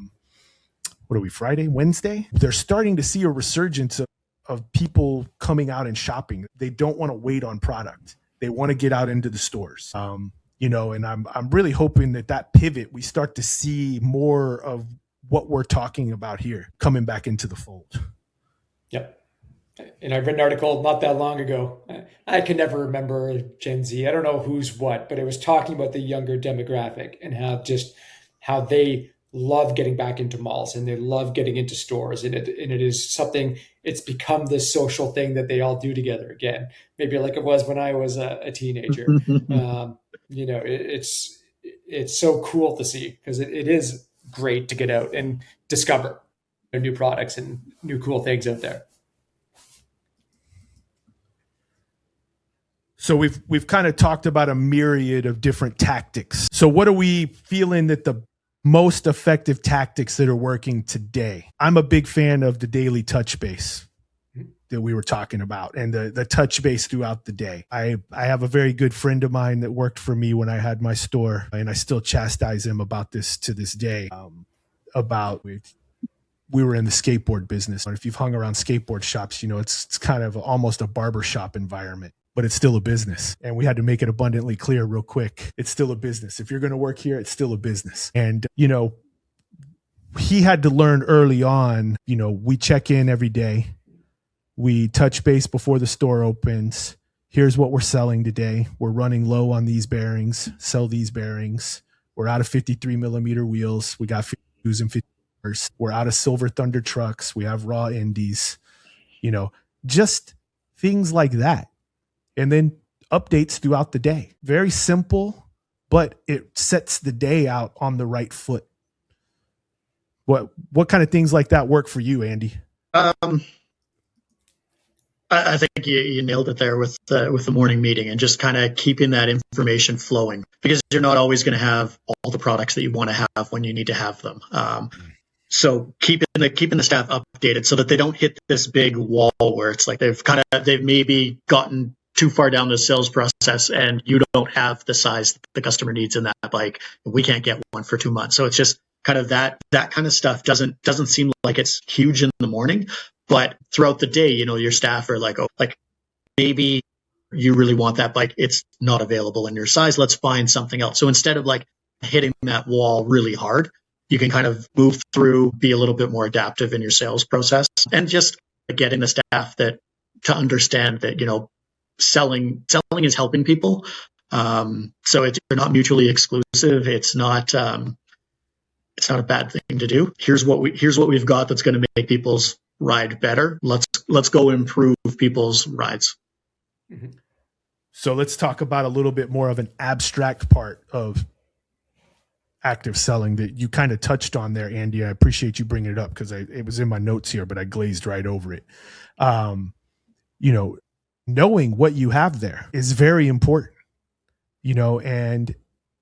What are we, Friday, Wednesday? They're starting to see a resurgence of people coming out and shopping. They don't want to wait on product. They want to get out into the stores. And I'm really hoping that pivot, we start to see more of what we're talking about here coming back into the fold. Yep. And I read an article not that long ago. I can never remember Gen Z. I don't know who's what, but it was talking about the younger demographic and how they love getting back into malls and they love getting into stores. And it is something, it's become this social thing that they all do together again, maybe like it was when I was a teenager. It's so cool to see because it is great to get out and discover new products and new cool things out there. So we've kind of talked about a myriad of different tactics. So what are we feeling that the most effective tactics that are working today? I'm a big fan of the daily touch base that we were talking about and the touch base throughout the day. I have a very good friend of mine that worked for me when I had my store, and I still chastise him about this to this day. We were in the skateboard business. And if you've hung around skateboard shops, it's kind of almost a barbershop environment, but it's still a business. And we had to make it abundantly clear real quick. It's still a business. If you're going to work here, it's still a business. And, he had to learn early on, we check in every day. We touch base before the store opens. Here's what we're selling today. We're running low on these bearings, sell these bearings. We're out of 53 millimeter wheels. We got 52s and 50s. We're out of Silver Thunder trucks. We have raw indies, just things like that. And then updates throughout the day. Very simple, but it sets the day out on the right foot. What kind of things like that work for you, Andy? I think you nailed it there with the morning meeting and just kind of keeping that information flowing, because you're not always going to have all the products that you want to have when you need to have them. So keeping the staff updated so that they don't hit this big wall where it's like they've maybe gotten too far down the sales process and you don't have the size that the customer needs in that bike. We can't get one for 2 months. So it's just kind of that kind of stuff doesn't seem like it's huge in the morning, but throughout the day, your staff are like, oh, like maybe you really want that bike. It's not available in your size. Let's find something else. So instead of like hitting that wall really hard, you can kind of move through, be a little bit more adaptive in your sales process, and just getting the staff to understand that, selling is helping people. So they're not mutually exclusive. It's not a bad thing to do. Here's what we've got that's going to make people's ride better. Let's go improve people's rides. Mm-hmm. So let's talk about a little bit more of an abstract part of active selling that you kind of touched on there, Andy. I appreciate you bringing it up because it was in my notes here, but I glazed right over it. Knowing what you have there is very important, and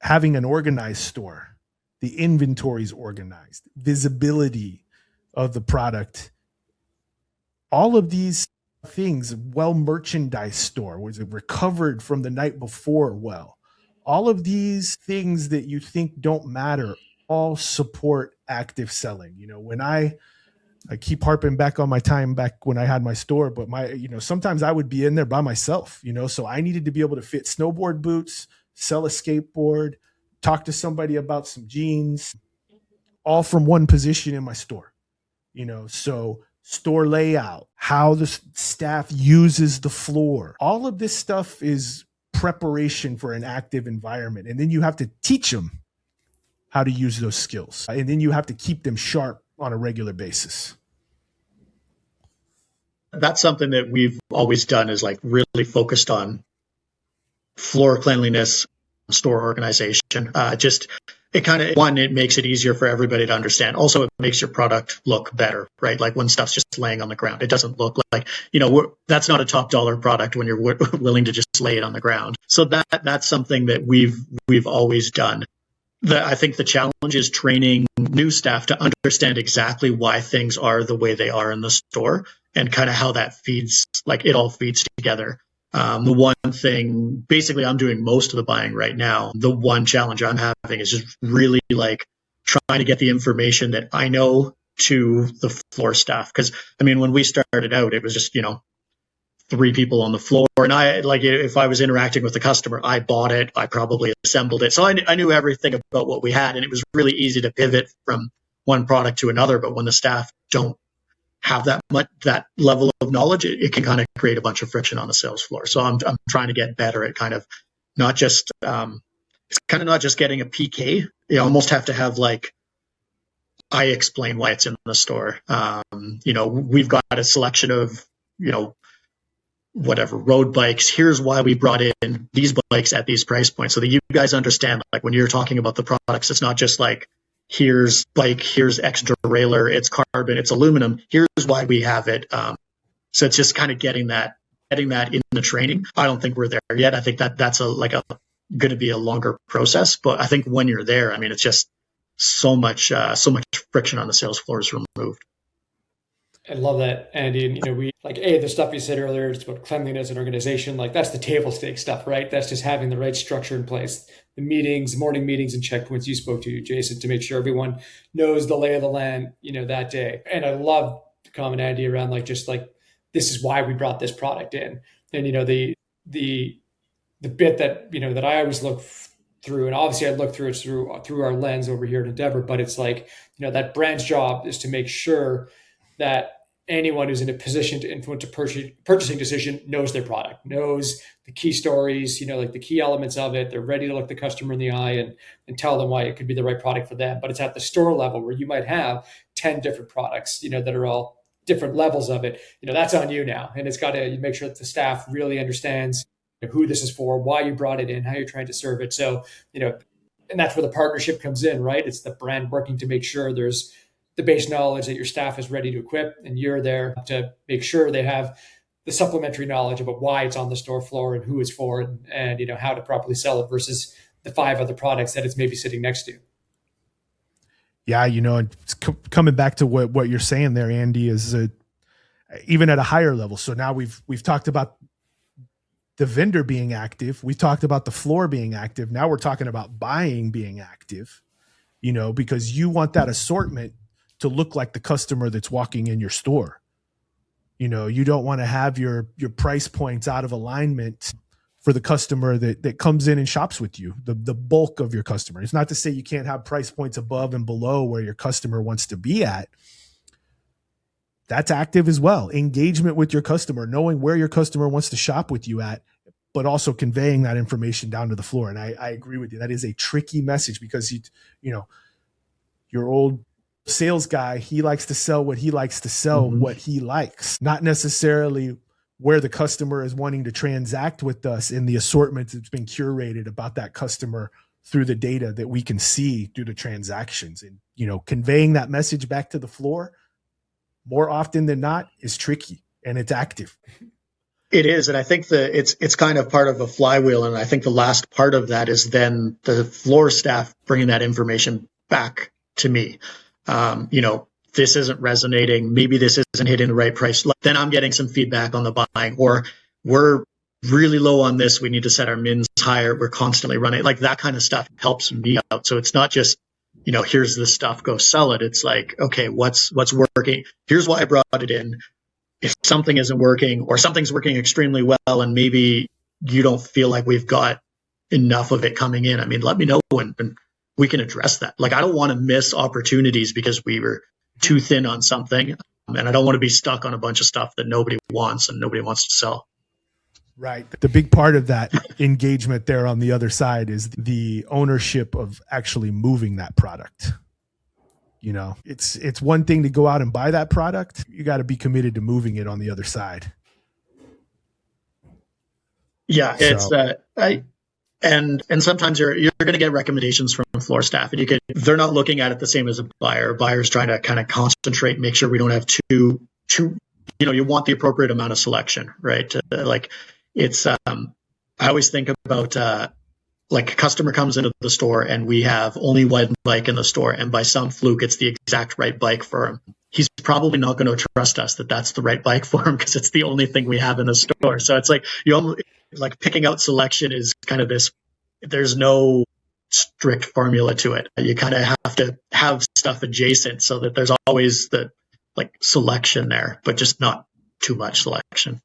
having an organized store, the inventory is organized, visibility of the product. All of these things, well merchandised store, was it recovered from the night before well? All of these things that you think don't matter all support active selling. When I keep harping back on my time back when I had my store, but sometimes I would be in there by myself, so I needed to be able to fit snowboard boots, sell a skateboard, talk to somebody about some jeans, all from one position in my store, so store layout, how the staff uses the floor, all of this stuff is preparation for an active environment. And then you have to teach them how to use those skills. And then you have to keep them sharp on a regular basis. That's something that we've always done, is like really focused on floor cleanliness, store organization. It makes it easier for everybody to understand. Also, it makes your product look better, right? Like when stuff's just laying on the ground, it doesn't look like, that's not a top dollar product when you're willing to just lay it on the ground. So that's something that we've always done. I think the challenge is training new staff to understand exactly why things are the way they are in the store and kind of how that feeds, like it all feeds together. The one thing, basically, I'm doing most of the buying right now. The one challenge I'm having is just really like trying to get the information that I know to the floor staff. Because, when we started out, it was just, 3 people on the floor. And if I was interacting with the customer, I bought it, I probably assembled it. So I knew everything about what we had. And it was really easy to pivot from one product to another. But when the staff don't have that level of knowledge, it can kind of create a bunch of friction on the sales floor. So I'm trying to get better at kind of not just getting a PK. You almost have to have like, I explain why it's in the store. We've got a selection of, whatever road bikes. Here's why we brought in these bikes at these price points, so that you guys understand, like when you're talking about the products, it's not just like, here's bike, here's X derailleur, it's carbon, it's aluminum, here's why we have it. So it's just kind of getting that in the training. I don't think we're there yet. I think that's going to be a longer process, but I think when you're there, it's just so much friction on the sales floor is removed. I love that, Andy. And, we the stuff you said earlier, it's about cleanliness and organization. Like that's the table stake stuff, right? That's just having the right structure in place. The meetings, morning meetings and checkpoints you spoke to, Jason, to make sure everyone knows the lay of the land, that day. And I love the comment, Andy, around this is why we brought this product in. And, the bit that, that I always look through, and obviously I look through it through our lens over here at Endeavor, but it's like, that brand's job is to make sure that anyone who's in a position to influence a purchasing decision knows their product, knows the key stories, like the key elements of it. They're ready to look the customer in the eye and tell them why it could be the right product for them. But it's at the store level where you might have 10 different products, that are all different levels of it. That's on you now. And it's got to make sure that the staff really understands who this is for, why you brought it in, how you're trying to serve it. So, and that's where the partnership comes in, right? It's the brand working to make sure there's the base knowledge that your staff is ready to equip, and you're there to make sure they have the supplementary knowledge about why it's on the store floor and who it's for, and how to properly sell it versus the 5 other products that it's maybe sitting next to. Yeah, it's coming back to what you're saying there, Andy, is even at a higher level. So now we've talked about the vendor being active. We've talked about the floor being active. Now we're talking about buying being active, because you want that assortment to look like the customer that's walking in your store. You don't want to have your price points out of alignment for the customer that comes in and shops with you, the bulk of your customer. It's not to say you can't have price points above and below where your customer wants to be at. That's active as well. Engagement with your customer, knowing where your customer wants to shop with you at, but also conveying that information down to the floor. And I agree with you. That is a tricky message because your old sales guy, he likes to sell what he likes to sell, what he likes, not necessarily where the customer is wanting to transact with us in the assortment that's been curated about that customer through the data that we can see through the transactions. And, conveying that message back to the floor more often than not is tricky, and it's active. It is. And I think it's kind of part of a flywheel. And I think the last part of that is then the floor staff bringing that information back to me. this isn't resonating, maybe this isn't hitting the right price, then I'm getting some feedback on the buying, or we're really low on this, we need to set our mins higher, we're constantly running, like that kind of stuff helps me out. So it's not just, here's this stuff, go sell it. It's like, okay, what's working? Here's why I brought it in. If something isn't working, or something's working extremely well and maybe you don't feel like we've got enough of it coming in, I mean, let me know and we can address that. Like, I don't want to miss opportunities because we were too thin on something, and I don't want to be stuck on a bunch of stuff that nobody wants and nobody wants to sell. Right. The big part of that engagement there on the other side is the ownership of actually moving that product. It's one thing to go out and buy that product. You got to be committed to moving it on the other side. Yeah, it's and sometimes you're going to get recommendations from floor staff, and they're not looking at it the same as a buyer. Buyer's trying to kind of concentrate, make sure we don't have too you want the appropriate amount of selection, right? Like, it's I always think about like, a customer comes into the store and we have only one bike in the store, and by some fluke it's the exact right bike for him. He's probably not going to trust us that that's the right bike for him because it's the only thing we have in the store. So it's like, like, picking out selection is kind of this, there's no strict formula to it. You kind of have to have stuff adjacent so that there's always the selection there, but just not too much selection.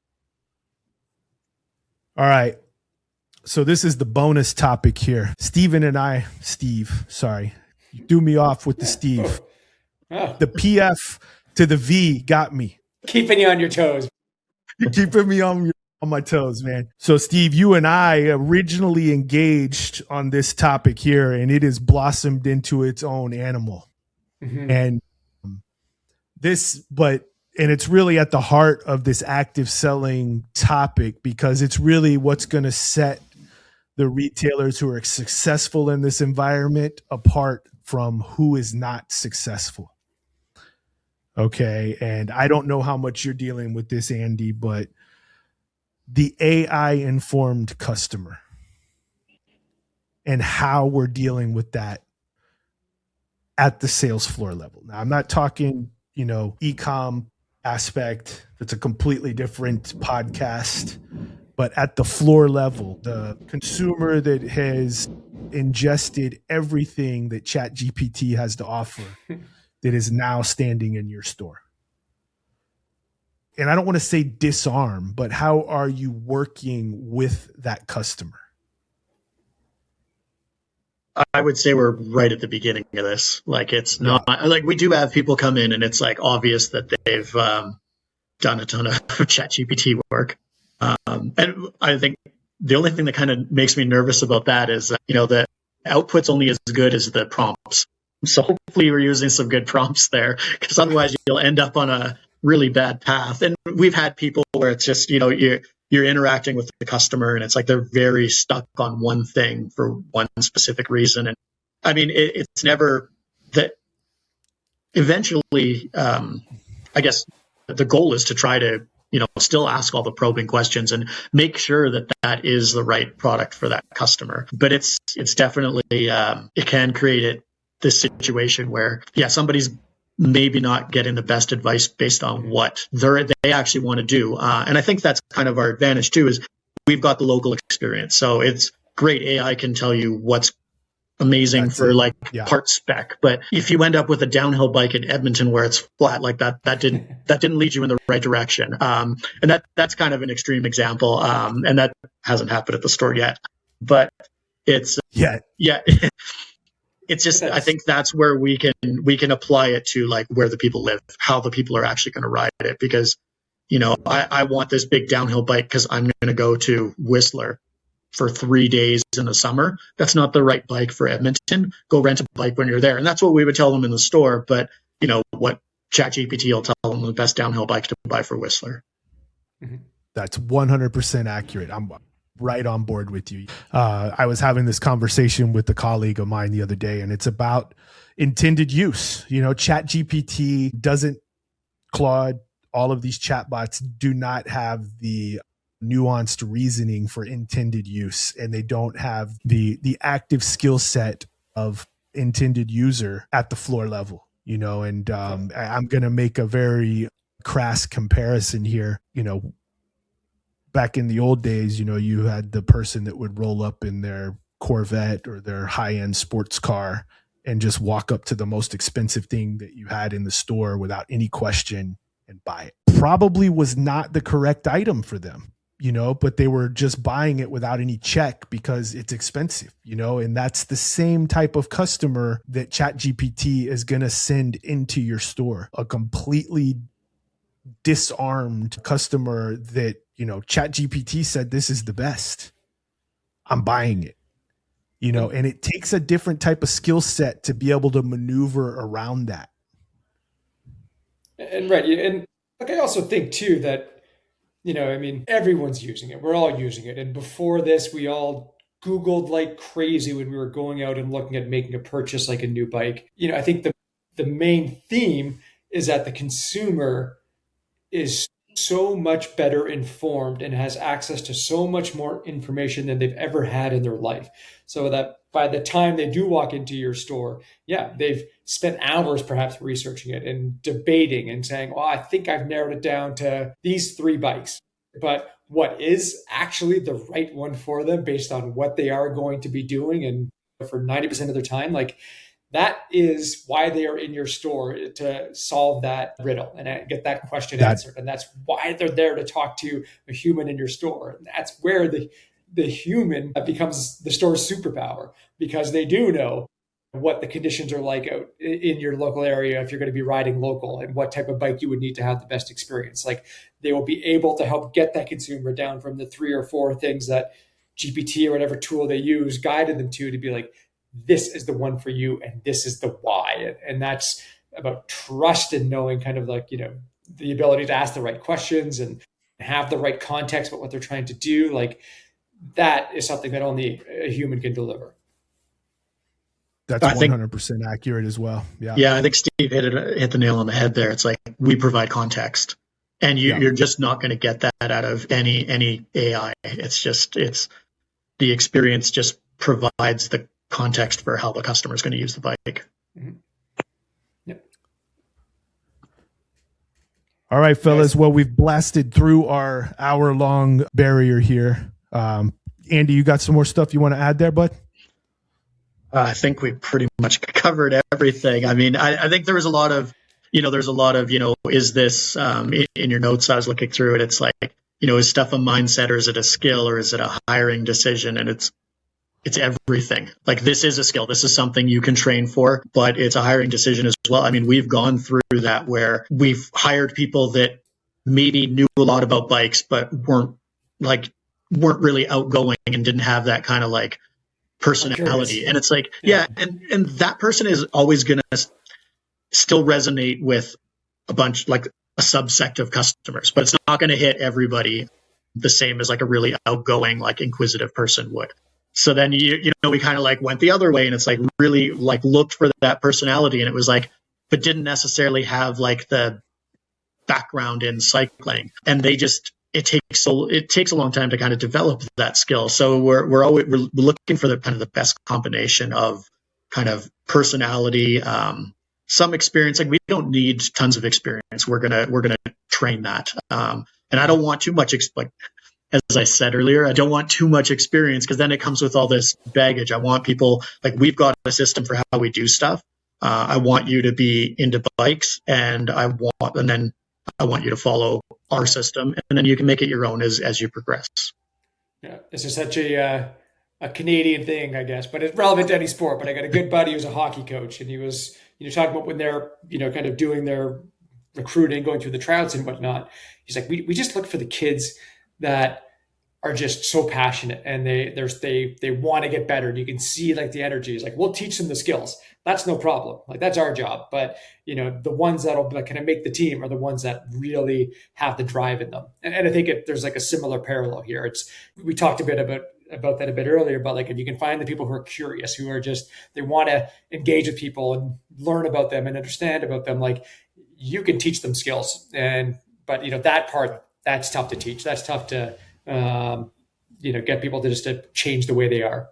All right. So this is the bonus topic here. Steve, sorry. You threw me off with the Steve. Oh. The PF to the V got me. Keeping you on your toes. Keeping me on my toes, man. So Steve, you and I originally engaged on this topic here, and it has blossomed into its own animal. Mm-hmm. And it's really at the heart of this active selling topic, because it's really what's going to set the retailers who are successful in this environment apart from who is not successful. Okay. And I don't know how much you're dealing with this, Andy, but the AI informed customer and how we're dealing with that at the sales floor level. Now, I'm not talking, e-com aspect. That's a completely different podcast. But at the floor level, the consumer that has ingested everything that ChatGPT has to offer that is now standing in your store. And I don't want to say disarm, but how are you working with that customer? I would say we're right at the beginning of this. Like, it's not like we do have people come in and it's like obvious that they've done a ton of ChatGPT work. And I think the only thing that kind of makes me nervous about that is, the output's only as good as the prompts. So hopefully we're using some good prompts there, because otherwise you'll end up on a really bad path. And we've had people where it's just, you're interacting with the customer and it's like they're very stuck on one thing for one specific reason. And I mean, it's never that eventually, I guess the goal is to try to, still ask all the probing questions and make sure that that is the right product for that customer. But it's definitely, it can create this situation where, somebody's maybe not getting the best advice based on what they actually want to do. And I think that's kind of our advantage too, is we've got the local experience. So it's great. AI can tell you what's amazing for part spec. But if you end up with a downhill bike in Edmonton where it's flat, like that didn't lead you in the right direction. And that's kind of an extreme example. And that hasn't happened at the store yet, but it's, it's just, I think that's where we can apply it to like where the people live, how the people are actually going to ride it. Because, I want this big downhill bike because I'm going to go to Whistler for 3 days in the summer. That's not the right bike for Edmonton. Go rent a bike when you're there. And that's what we would tell them in the store. But, what ChatGPT will tell them the best downhill bike to buy for Whistler. That's 100% accurate. I'm right on board with you. I was having this conversation with a colleague of mine the other day, and it's about intended use. ChatGPT doesn't, Claude, all of these chatbots do not have the nuanced reasoning for intended use, and they don't have the active skill set of intended user at the floor level. and I'm going to make a very crass comparison here. Back in the old days, you had the person that would roll up in their Corvette or their high-end sports car and just walk up to the most expensive thing that you had in the store without any question and buy it. Probably was not the correct item for them, but they were just buying it without any check because it's expensive, and that's the same type of customer that ChatGPT is going to send into your store, a completely disarmed customer that, ChatGPT said, this is the best. I'm buying it, and it takes a different type of skill set to be able to maneuver around that. And right. And like, I also think too that, everyone's using it. We're all using it. And before this, we all Googled like crazy when we were going out and looking at making a purchase, like a new bike. I think the main theme is that the consumer is so much better informed and has access to so much more information than they've ever had in their life. So that by the time they do walk into your store, they've spent hours perhaps researching it and debating and saying, well, I think I've narrowed it down to these 3 bikes. But what is actually the right one for them based on what they are going to be doing, and for 90% of their time, like, that is why they are in your store, to solve that riddle and get that question answered. And that's why they're there, to talk to a human in your store. And that's where the human becomes the store's superpower, because they do know what the conditions are like out in your local area if you're going to be riding local, and what type of bike you would need to have the best experience. Like, they will be able to help get that consumer down from the 3 or 4 things that GPT or whatever tool they use guided them to be like, this is the one for you, and this is the why. And that's about trust and knowing, kind of like, the ability to ask the right questions and have the right context about what they're trying to do. Like, that is something that only a human can deliver. That's 100% accurate as well. Yeah, I think Steve hit the nail on the head there. It's like, we provide context, and you're just not going to get that out of any AI. It's the experience just provides the context for how the customer is going to use the bike. Mm-hmm. Yep. All right, fellas. Well, we've blasted through our hour-long barrier here. Andy, you got some more stuff you want to add there, bud? I think we pretty much covered everything. I mean, I think there was a lot of, is this, in your notes, I was looking through it. It's like, is stuff a mindset, or is it a skill, or is it a hiring decision? And it's everything. Like, this is a skill. This is something you can train for, but it's a hiring decision as well. I mean, we've gone through that where we've hired people that maybe knew a lot about bikes, but weren't really outgoing and didn't have that kind of like personality. And it's like, and that person is always going to still resonate with a bunch, like a subsect of customers, but it's not going to hit everybody the same as like a really outgoing, like inquisitive person would. So then, we kind of like went the other way, and it's like really like looked for that personality, and it was like, but didn't necessarily have like the background in cycling. And it takes a long time to kind of develop that skill. So we're looking for the kind of the best combination of kind of personality, some experience. Like, we don't need tons of experience. We're gonna train that. And I don't want too much, as I said earlier, I don't want too much experience, because then it comes with all this baggage. I want people, like, we've got a system for how we do stuff. I want you to be into bikes, and then I want you to follow our system, and then you can make it your own as you progress. Yeah, this is such a Canadian thing, I guess, but it's relevant to any sport. But I got a good buddy who's a hockey coach, and he was, talking about when they're, kind of doing their recruiting, going through the tryouts and whatnot. He's like, we just look for the kids that are just so passionate, and they want to get better. And you can see like the energy is like, we'll teach them the skills. That's no problem. Like, that's our job. But, the ones that'll kind of make the team are the ones that really have the drive in them. And I think there's like a similar parallel here. We talked a bit about that a bit earlier, but like, if you can find the people who are curious, who are just, they want to engage with people and learn about them and understand about them, like, you can teach them skills. But that part, that's tough to teach. That's tough to, get people to just to change the way they are.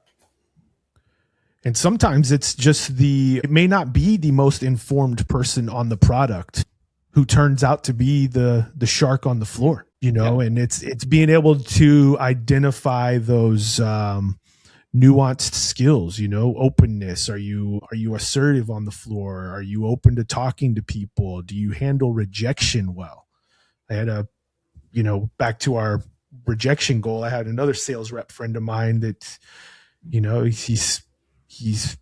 And sometimes it's just it may not be the most informed person on the product who turns out to be the shark on the floor, and it's being able to identify those nuanced skills, openness. Are you assertive on the floor? Are you open to talking to people? Do you handle rejection well? I had back to our rejection goal, I had another sales rep friend of mine that, he's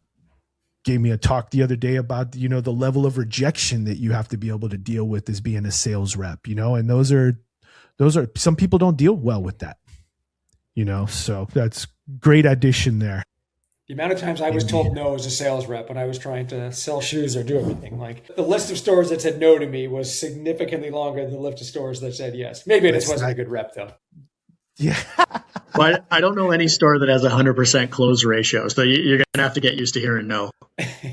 gave me a talk the other day about, the level of rejection that you have to be able to deal with as being a sales rep, and those are some people don't deal well with that, so that's great addition there. The amount of times I was told no as a sales rep when I was trying to sell shoes or do everything, like the list of stores that said no to me was significantly longer than the list of stores that said yes. Maybe this wasn't a good rep though. Yeah. But I don't know any store that has 100% close ratio. So you're going to have to get used to hearing no.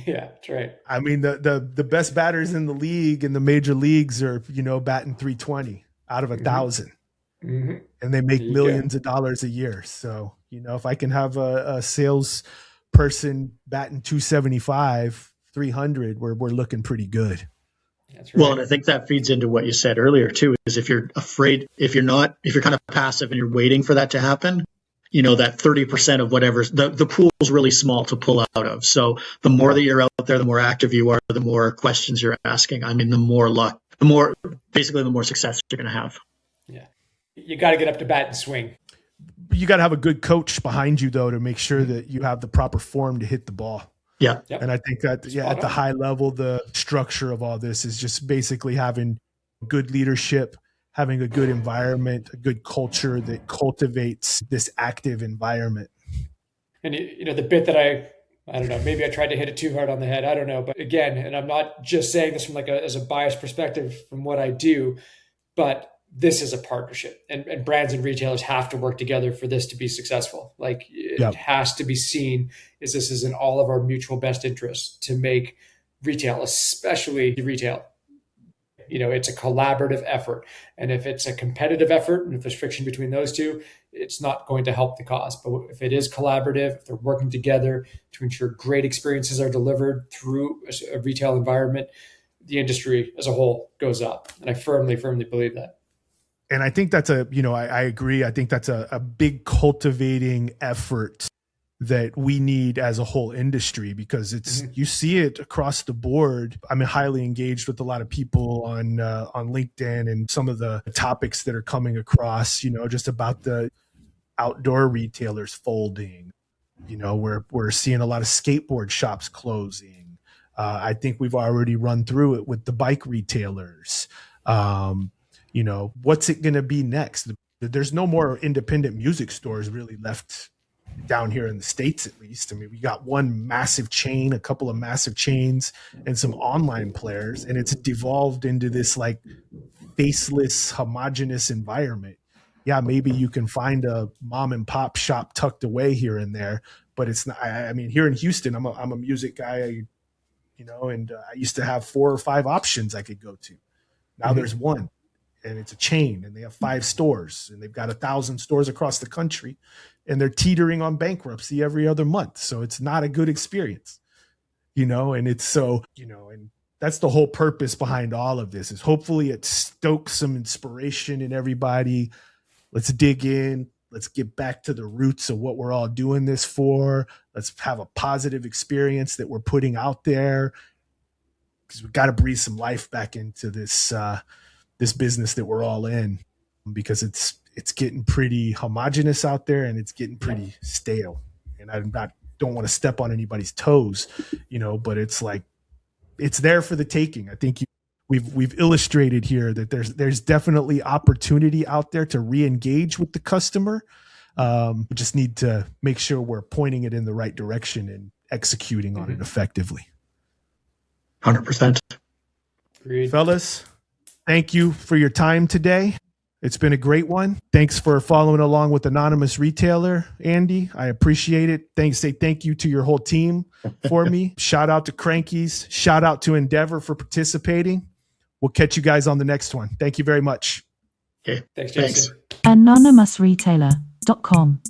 Yeah, that's right. I mean, the best batters in the league, in the major leagues are, batting 320 out of 1,000. Mm-hmm. And they make millions of dollars a year. So, if I can have a sales person batting 275, 300, we're looking pretty good. That's right. Well, and I think that feeds into what you said earlier too, is if you're afraid, if you're kind of passive and you're waiting for that to happen, that 30% of whatever, the pool's really small to pull out of. So the more that you're out there, the more active you are, the more questions you're asking. I mean, the more luck, the more success you're going to have. Yeah. You got to get up to bat and swing. You got to have a good coach behind you, though, to make sure that you have the proper form to hit the ball. Yeah. Yep. And I think that, at the high level, the structure of all this is just basically having good leadership, having a good environment, a good culture that cultivates this active environment. And, the bit that I don't know, maybe I tried to hit it too hard on the head. I don't know. But again, and I'm not just saying this from as a biased perspective from what I do, but this is a partnership, and brands and retailers have to work together for this to be successful. Like it has to be seen as this is in all of our mutual best interests to make retail, especially retail. It's a collaborative effort. And if it's a competitive effort and if there's friction between those two, it's not going to help the cause. But if it is collaborative, if they're working together to ensure great experiences are delivered through a retail environment, the industry as a whole goes up. And I firmly, firmly believe that. And I think that's I agree. I think that's a big cultivating effort that we need as a whole industry, because you see it across the board. I'm highly engaged with a lot of people on LinkedIn and some of the topics that are coming across, just about the outdoor retailers folding, we're seeing a lot of skateboard shops closing. I think we've already run through it with the bike retailers. What's it going to be next? There's no more independent music stores really left down here in the States, at least. I mean, we got one massive chain, a couple of massive chains, and some online players, and it's devolved into this like faceless, homogenous environment. Yeah, maybe you can find a mom and pop shop tucked away here and there, but it's not. I mean, here in Houston, I'm a music guy, and I used to have 4 or 5 options I could go to. Now there's one. And it's a chain, and they have 5 stores, and they've got 1,000 stores across the country, and they're teetering on bankruptcy every other month. So it's not a good experience, and it's so, and that's the whole purpose behind all of this, is hopefully it stokes some inspiration in everybody. Let's dig in. Let's get back to the roots of what we're all doing this for. Let's have a positive experience that we're putting out there, because we've got to breathe some life back into this, this business that we're all in, because it's getting pretty homogenous out there, and it's getting pretty stale. And don't want to step on anybody's toes, but it's like, it's there for the taking. I think we've illustrated here that there's definitely opportunity out there to re-engage with the customer. We just need to make sure we're pointing it in the right direction and executing on it effectively. 100%. Agreed. Fellas, thank you for your time today. It's been a great one. Thanks for following along with Anonymous Retailer, Andy. I appreciate it. Say thank you to your whole team for me. Shout out to Crankies. Shout out to ENDVR for participating. We'll catch you guys on the next one. Thank you very much. Okay. Thanks, Jason. Thanks. anonymousretailer.com